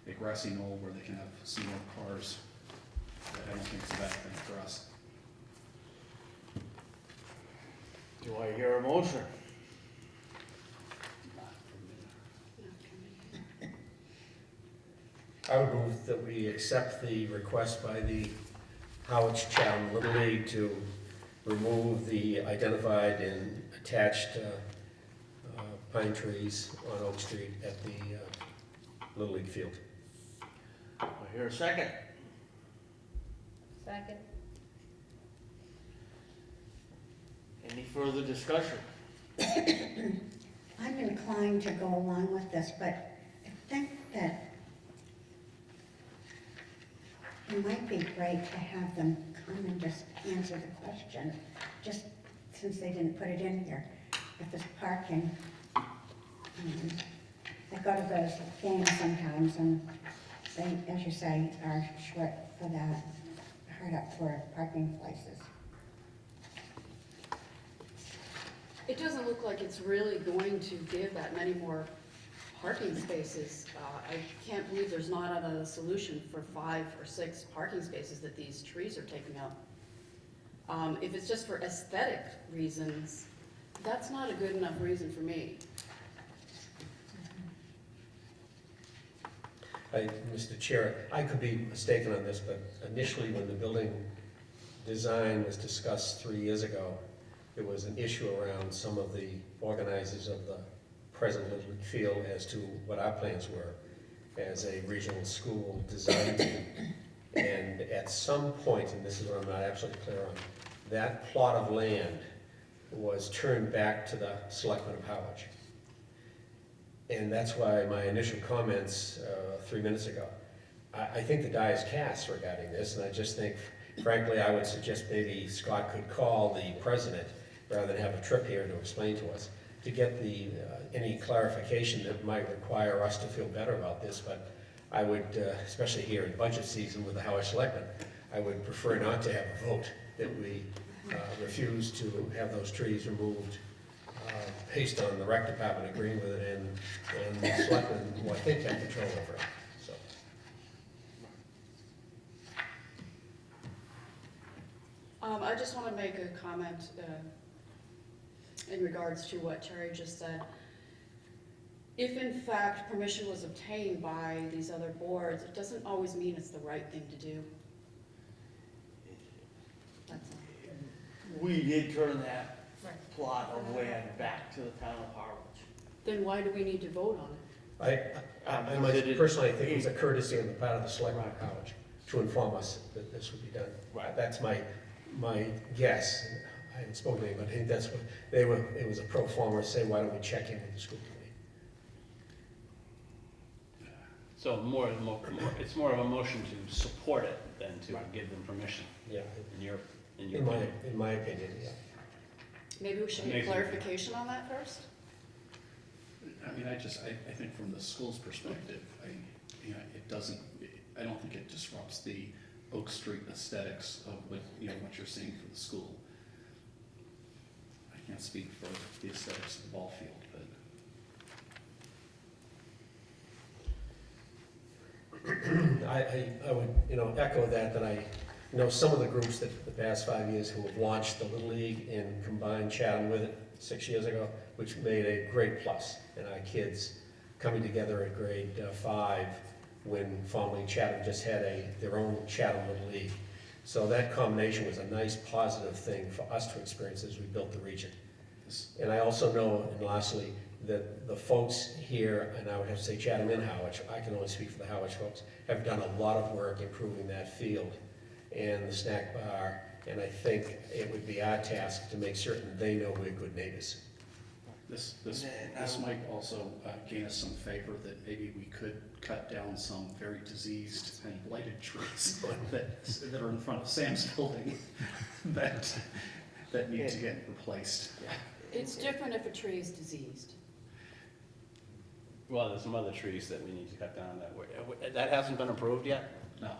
a grassy knoll where they can have some more cars, I don't think it's a bad thing for us. Do I hear a motion? I would move that we accept the request by the Howardstown Little League to remove the identified and attached pine trees on Oak Street at the Little League field. Do I hear a second? Second. Any further discussion? I'm inclined to go along with this, but I think that it might be great to have them come and just answer the question, just since they didn't put it in here. If there's parking, I go to those games sometimes, and they, as you say, are short for that, hard up for parking places. It doesn't look like it's really going to give that many more parking spaces, I can't believe there's not a solution for 5 or 6 parking spaces that these trees are taking up. If it's just for aesthetic reasons, that's not a good enough reason for me. Mr. Chair, I could be mistaken on this, but initially when the building design was discussed 3 years ago, there was an issue around some of the organizers of the present Little League field as to what our plans were as a regional school design team. And at some point, and this is what I'm not absolutely clear on, that plot of land was turned back to the selectmen of Howard. And that's why my initial comments 3 minutes ago, I think the die is cast regarding this, and I just think, frankly, I would suggest maybe Scott could call the president, rather than have a trip here to explain to us, to get the, any clarification that might require us to feel better about this. But I would, especially here in budget season with the Howard Selectmen, I would prefer not to have a vote that we refuse to have those trees removed based on the rec department agreeing with it and the selectmen, who I think have control over it. So. I just want to make a comment in regards to what Terry just said. If in fact permission was obtained by these other boards, it doesn't always mean it's the right thing to do. That's all. We did turn that plot of land back to the town of Harwich. Then why do we need to vote on it? Personally, I think it was a courtesy on the part of the selectmen of Howard to inform us that this would be done. Right. That's my guess. I haven't spoken to anybody, but I think that's what they were. It was a pro forma say, why don't we check in with the school committee? So it's more of a motion to support it than to give them permission, Yeah. in your In my opinion, yeah. Maybe we should get clarification on that first? I mean, I think from the school's perspective, I don't think it disrupts the Oak Street aesthetics of what you're seeing for the school. I can't speak for the aesthetics of the ball field, but. I would, echo that I know some of the groups that the past 5 years who have launched the Little League and combined Chatham with it 6 years ago, which made a great plus. And our kids coming together at grade 5 when formerly Chatham just had their own Chatham Little League. So that combination was a nice positive thing for us to experience as we built the region. And I also know, and lastly, that the folks here, and I would have to say Chatham and Howard, I can only speak for the Howard folks, have done a lot of work improving that field and the snack bar, and I think it would be our task to make certain they know we're good neighbors. This might also gain us some favor that maybe we could cut down some very diseased and blighted trees that are in front of Sam's building that need to get replaced. It's different if a tree is diseased. Well, there's some other trees that we need to cut down that hasn't been approved yet? No.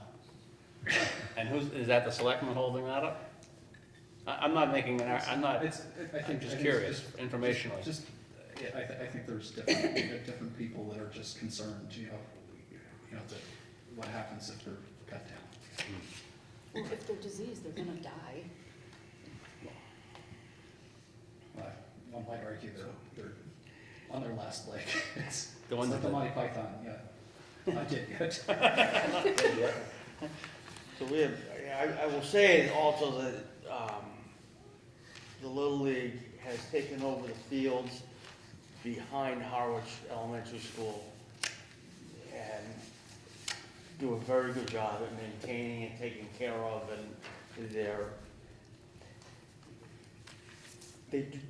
And is that the selectman holding that up? I'm not making I'm just curious, informationally. I think there's different people that are just concerned, that what happens if they're cut down. Well, if they're diseased, they're gonna die. One might argue they're on their last leg. It's The ones like the that- Monty Python, yeah. Not yet. So we have, I will say also that the Little League has taken over the fields behind Harwich Elementary School and do a very good job at maintaining and taking care of, and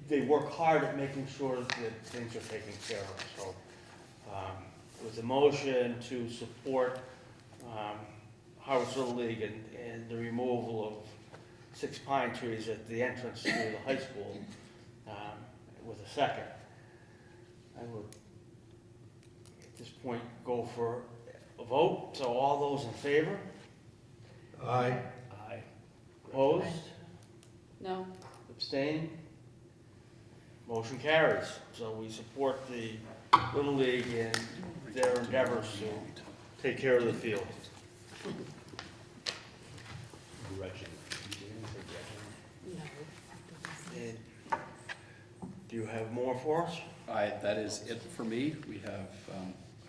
they work hard at making sure that things are taken care of. So it was a motion to support Harwich Little League and the removal of 6 pine trees at the entrance to the high school with a second. I would, at this point, go for a vote. So all those in favor? Aye. Opposed? No? Abstain? Motion carries. So we support the Little League in their endeavors to take care of the field. Gretchen. And do you have more for us? That is it for me. We have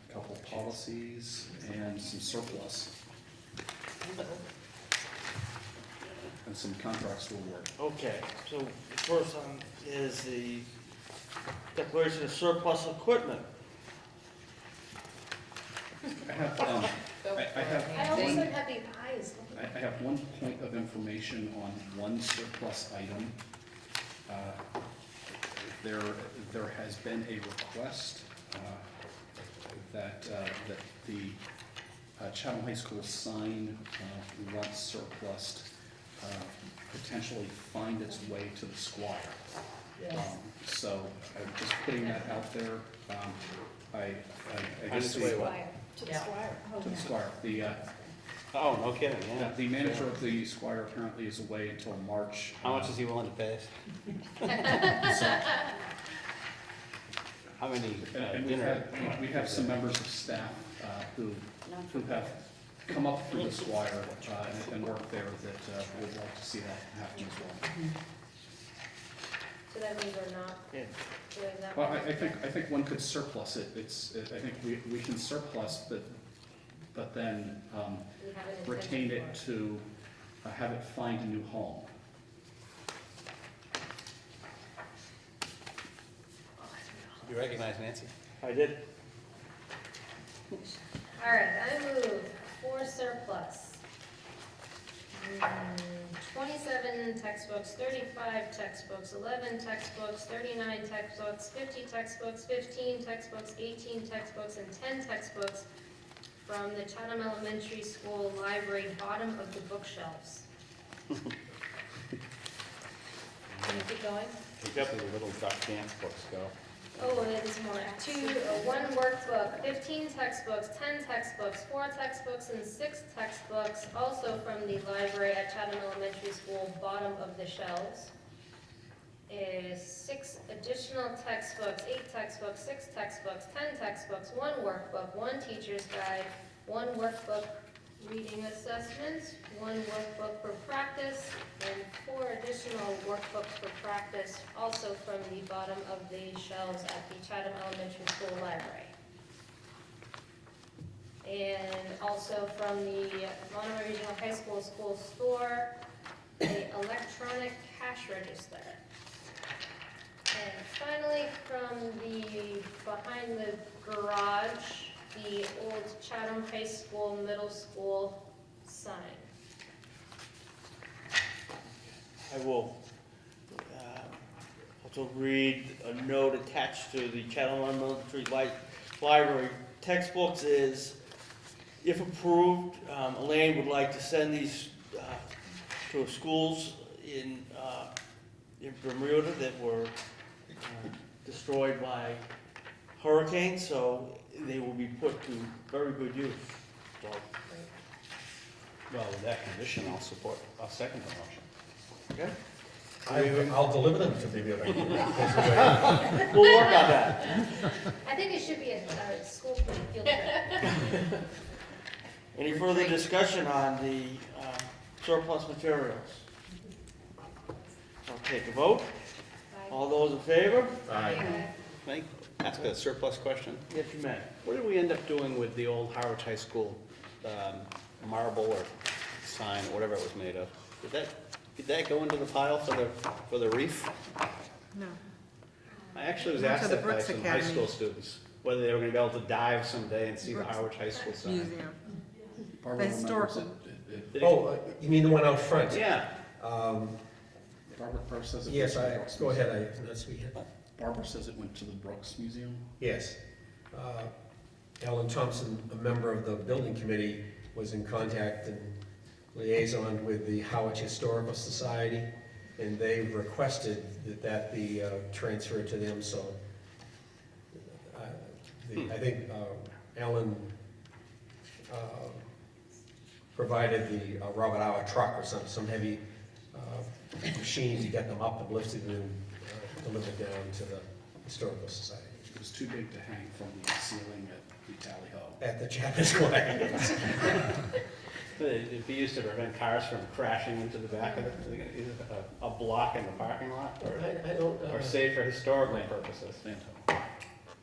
a couple policies and some surplus. And some contracts to award. Okay, so the first one is the declaration of surplus equipment. I have, I almost don't have these eyes. I have one point of information on one surplus item. There has been a request that the Chatham High School sign once surplused potentially find its way to the Squire. So I'm just putting that out there. I guess its way the, what? To the Yeah. Squire. to the Squire. Oh, no kidding, yeah. The manager of the Squire apparently is away until March. How much is he willing to pay us? So, How many and dinner? we have some members of staff who have come up through the Squire and worked there that would like to see that happen as well. So that means we're not Yeah. doing that. Well, one? I think one could surplus it. I think we can surplus, but then We have an retain intention it for to have it find a new home. You recognize Nancy? I did. All right, I move for surplus. 27 textbooks, 35 textbooks, 11 textbooks, 39 textbooks, 50 textbooks, 15 textbooks, 18 textbooks, and 10 textbooks from the Chatham Elementary School Library, bottom of the bookshelves. Can you keep going? Pick up the little duck dance books, go. Oh, there's more. One workbook, 15 textbooks, 10 textbooks, 4 textbooks, and 6 textbooks, also from the library at Chatham Elementary School, bottom of the shelves. Is 6 additional textbooks, 8 textbooks, 6 textbooks, 10 textbooks, 1 workbook, 1 teacher's guide, 1 workbook reading assessments, 1 workbook for practice, and 4 additional workbooks for practice, also from the bottom of the shelves at the Chatham Elementary School Library. And also from the Monomoy Regional High School School Store, a electronic cash register. And finally, from the, behind the garage, the old Chatham High School Middle School sign. I will also read a note attached to the Chatham Elementary Library textbooks is, if approved, Elaine would like to send these to schools in Bermuda that were destroyed by hurricanes, so they will be put to very good use. So, Well, with that condition, I'll second the motion. okay? I'll deliver them to Bermuda. We'll work on that. I think it should be a school field trip. Any further discussion on the surplus materials? I'll take a vote. All those in favor? Aye. Can I ask a surplus question? Yes, you may. What did we end up doing with the old Harwich High School marble or sign, or whatever it was made of? Did that go into the pile for the reef? No. I actually was Went to asked the that by Brooks some high Academy. school students, whether they were gonna be able to dive someday and see the Brooks Harwich High School sign. Museum. Barbara The remembers historical. Did it- Oh, you mean the one out front? Yeah, Barbara says it. Yes, went to the Brooks go ahead, Museum. that's me. Barbara says it went to the Brooks Museum. Yes. Alan Thompson, a member of the building committee, was in contact and liaison with the Howard Historical Society, and they requested that be transferred to them, so I think Alan provided the Robert Hour truck or some heavy machine to get them up and lifted and delivered down to the Historical Society It was too big to hang from the ceiling at the Tally Ho. at the Chapel Square. It'd be used to prevent cars from crashing into the back of it, is it a block in the parking lot, I don't, or safe for historical purposes?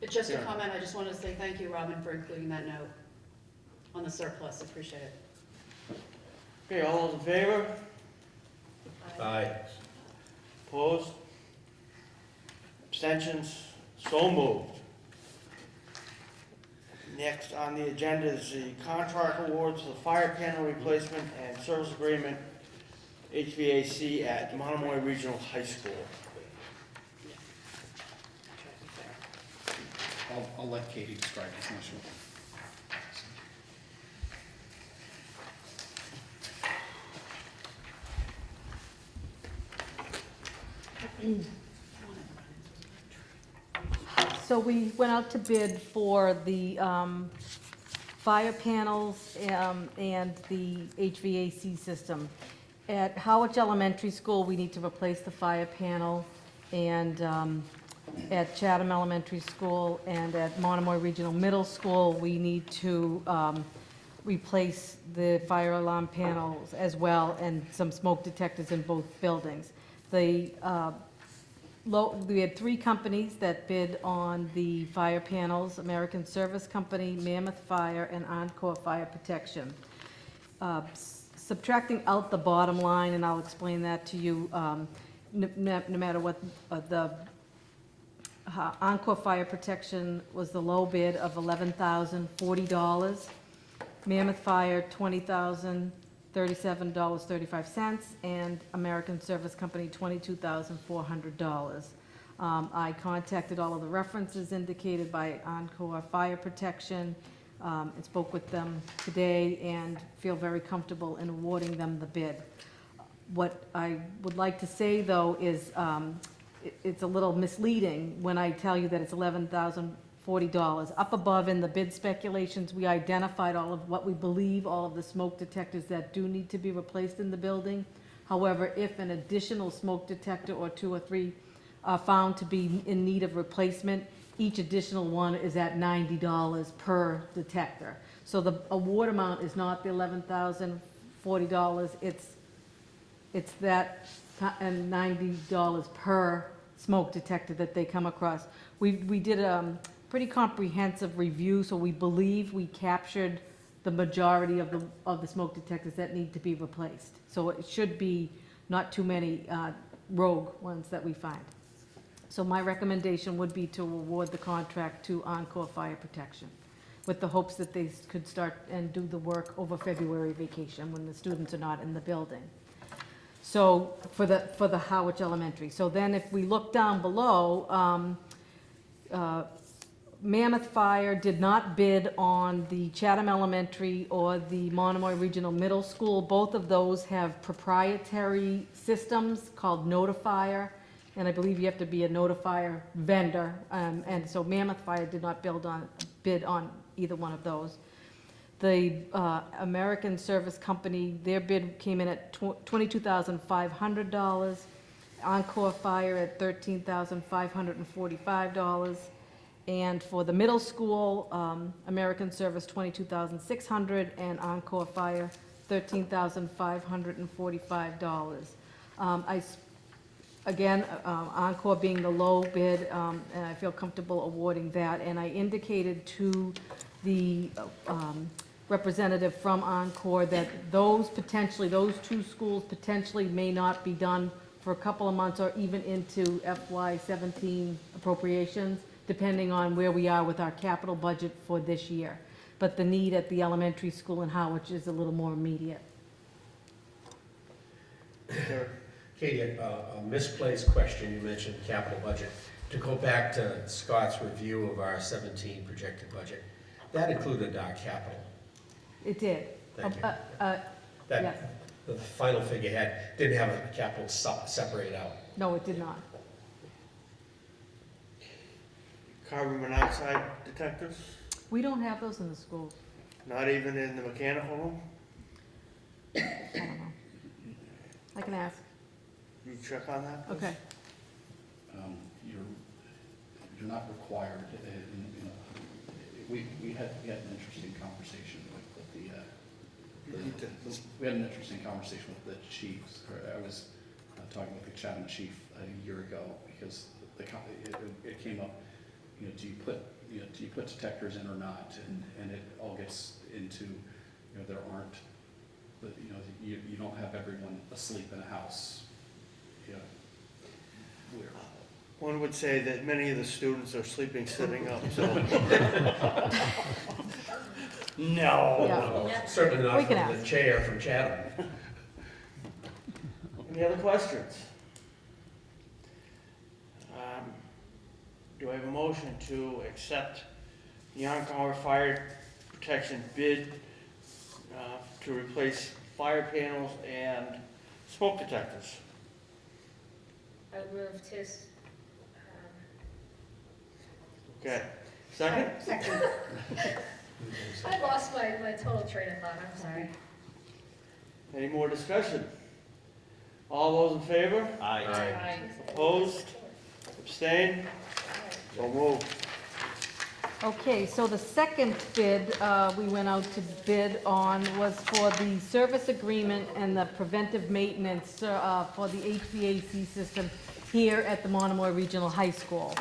Just a Yeah. comment, I just wanted to say thank you, Robin, for including that note on the surplus, appreciate it. Okay, all those in favor? Aye. Opposed? Abstentions? So moved. Next on the agenda is the contract awards for the fire panel replacement and service agreement HVAC at Monomoy Regional High School. I'll let Katie describe this, not sure. So we went out to bid for the fire panels and the HVAC system. At Howard Elementary School, we need to replace the fire panel, and at Chatham Elementary School and at Monomoy Regional Middle School, we need to replace the fire alarm panels as well, and some smoke detectors in both buildings. We had 3 companies that bid on the fire panels: American Service Company, Mammoth Fire, and Encore Fire Protection. Subtracting out the bottom line, and I'll explain that to you, no matter what, the Encore Fire Protection was the low bid of $11,040. Mammoth Fire, $20,037.35, and American Service Company, $22,400. I contacted all of the references indicated by Encore Fire Protection, and spoke with them today, and feel very comfortable in awarding them the bid. What I would like to say, though, is it's a little misleading when I tell you that it's $11,040. Up above in the bid speculations, we identified all of what we believe, all of the smoke detectors that do need to be replaced in the building. However, if an additional smoke detector or 2 or 3 are found to be in need of replacement, each additional one is at $90 per detector. So the award amount is not the $11,040, it's that and $90 per smoke detector that they come across. We did a pretty comprehensive review, so we believe we captured the majority of the smoke detectors that need to be replaced. So it should be not too many rogue ones that we find. So my recommendation would be to award the contract to Encore Fire Protection, with the hopes that they could start and do the work over February vacation when the students are not in the building. So for the Howard Elementary. So then if we look down below, Mammoth Fire did not bid on the Chatham Elementary or the Monomoy Regional Middle School. Both of those have proprietary systems called Notifier, and I believe you have to be a Notifier vendor. And so Mammoth Fire did not bid on either one of those. The American Service Company, their bid came in at $22,500. Encore Fire at $13,545. And for the middle school, American Service, $22,600, and Encore Fire, $13,545. Again, Encore being the low bid, and I feel comfortable awarding that. And I indicated to the representative from Encore that those 2 schools potentially may not be done for a couple of months or even into FY17 appropriations, depending on where we are with our capital budget for this year. But the need at the elementary school in Howard is a little more immediate. Katie, a misplaced question, you mentioned capital budget. To go back to Scott's review of our 17 projected budget, that included our capital. It did. Thank you. Yes. The final figure didn't have a capital separate out. No, it did not. Carbon monoxide detectors, We don't have those in the schools. not even in the mechanical room? I don't know. I can ask. You check on that, please? Okay. they're not required. We had an interesting conversation we had an interesting conversation with the chiefs. I was talking with the Chatham chief a year ago because it came up, do you put detectors in or not? And it all gets into, there aren't, you don't have everyone asleep in a house. One would say that many of the students are sleeping sitting up, so. No. Yeah. Certainly We not can from the ask. chair from Chatham. Any other questions? Do I have a motion to accept the Oncomer Fire Protection bid to replace fire panels and smoke detectors? I would move to, Okay. Second? Second. I lost my total train of thought, I'm sorry. Any more discussion? All those in favor? Aye. Opposed? Abstained? So moved. Okay, so the second bid we went out to bid on was for the service agreement and the preventive maintenance for the HVAC system here at the Monomoy Regional High School.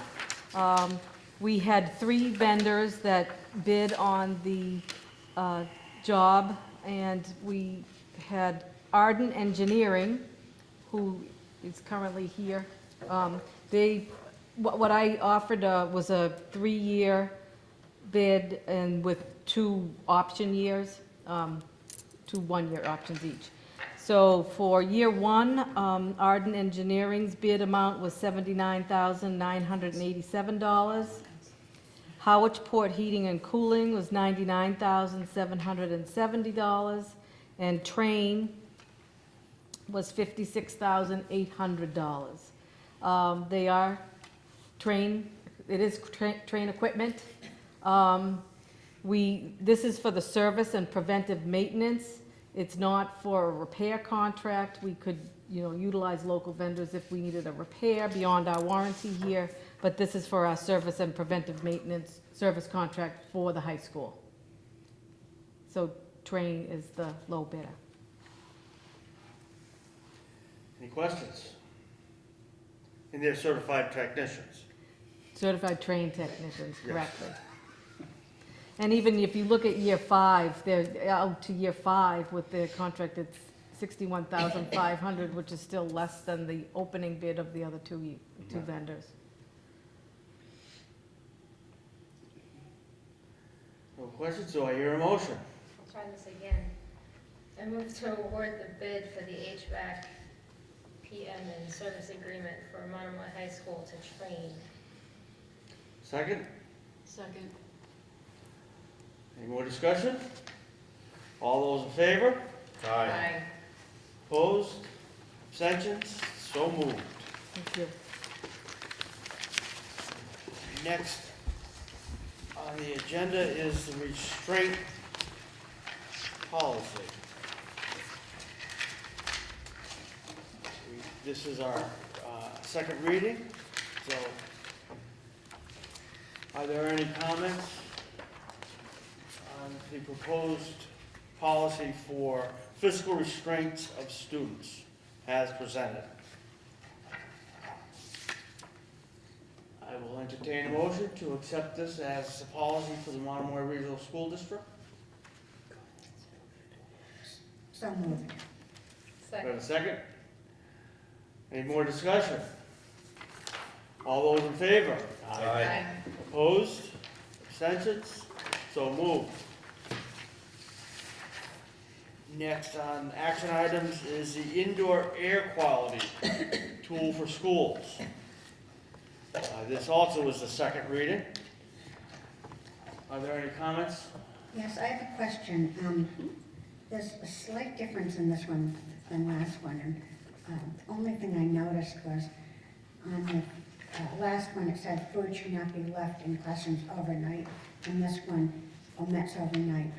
We had 3 vendors that bid on the job, and we had Arden Engineering, who is currently here. What I offered was a 3-year bid and with 2 option years, 2 one-year options each. So for year 1, Arden Engineering's bid amount was $79,987. Howardsport Heating and Cooling was $99,770, and Train was $56,800. They are Train, it is Train equipment. This is for the service and preventive maintenance. It's not for a repair contract. We could, utilize local vendors if we needed a repair beyond our warranty here, but this is for our service and preventive maintenance service contract for the high school. So Train is the low bidder. Any questions? And they're certified technicians. Certified trained technicians, Yes. correctly. And even if you look at year 5, they're out to year 5 with their contract, it's $61,500, which is still less than the opening bid of the other two vendors. No questions, so I hear a motion. I'll try this again. I move to award the bid for the HVAC PM and service agreement for Monomoy High School to Train. Second? Second. Any more discussion? All those in favor? Aye. Opposed? Abstentions? So moved. Thank you. Next on the agenda is the restraint policy. This is our second reading, so are there any comments on the proposed policy for physical restraints of students as presented? I will entertain a motion to accept this as a policy for the Monomoy Regional School District. So moved. Do I have Second. a second? Any more discussion? All those in favor? Aye. Opposed? Abstentions? So moved. Next on action items is the indoor air quality tool for schools. This also is the second reading. Are there any comments? Yes, I have a question. There's a slight difference in this one than last one, and the only thing I noticed was on the last one, it said food should not be left in classrooms overnight, and this one omits overnight.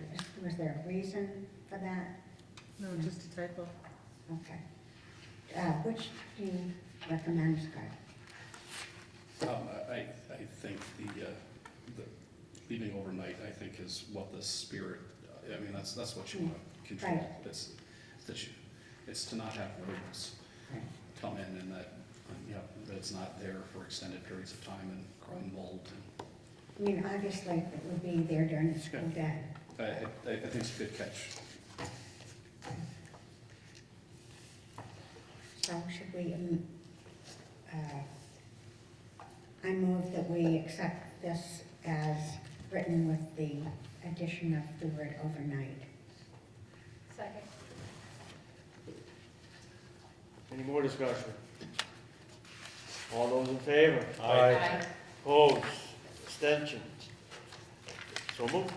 Was there a reason for that? No, just a typo. Okay. Which do you recommend, Scott? I think the leaving overnight, I think, is what the spirit, I mean, that's what you want to control. Right. It's to not have rodents come in and that, that it's not there for extended periods of time and growing mold. I mean, obviously, it would be there during the school day. I think it's a good catch. So should we, I move that we accept this as written with the addition of the word overnight. Second. Any more discussion? All those in favor? Aye. Opposed? Abstentions? So moved.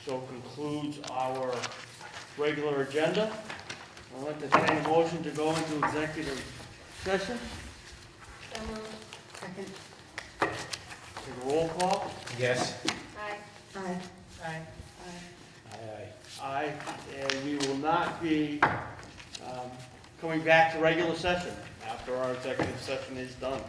So concludes our regular agenda. I'd like to entertain a motion to go into executive session. So moved. Second? Take a roll call. Yes? Aye. Aye. Aye. Aye, and we will not be coming back to regular session after our executive session is done.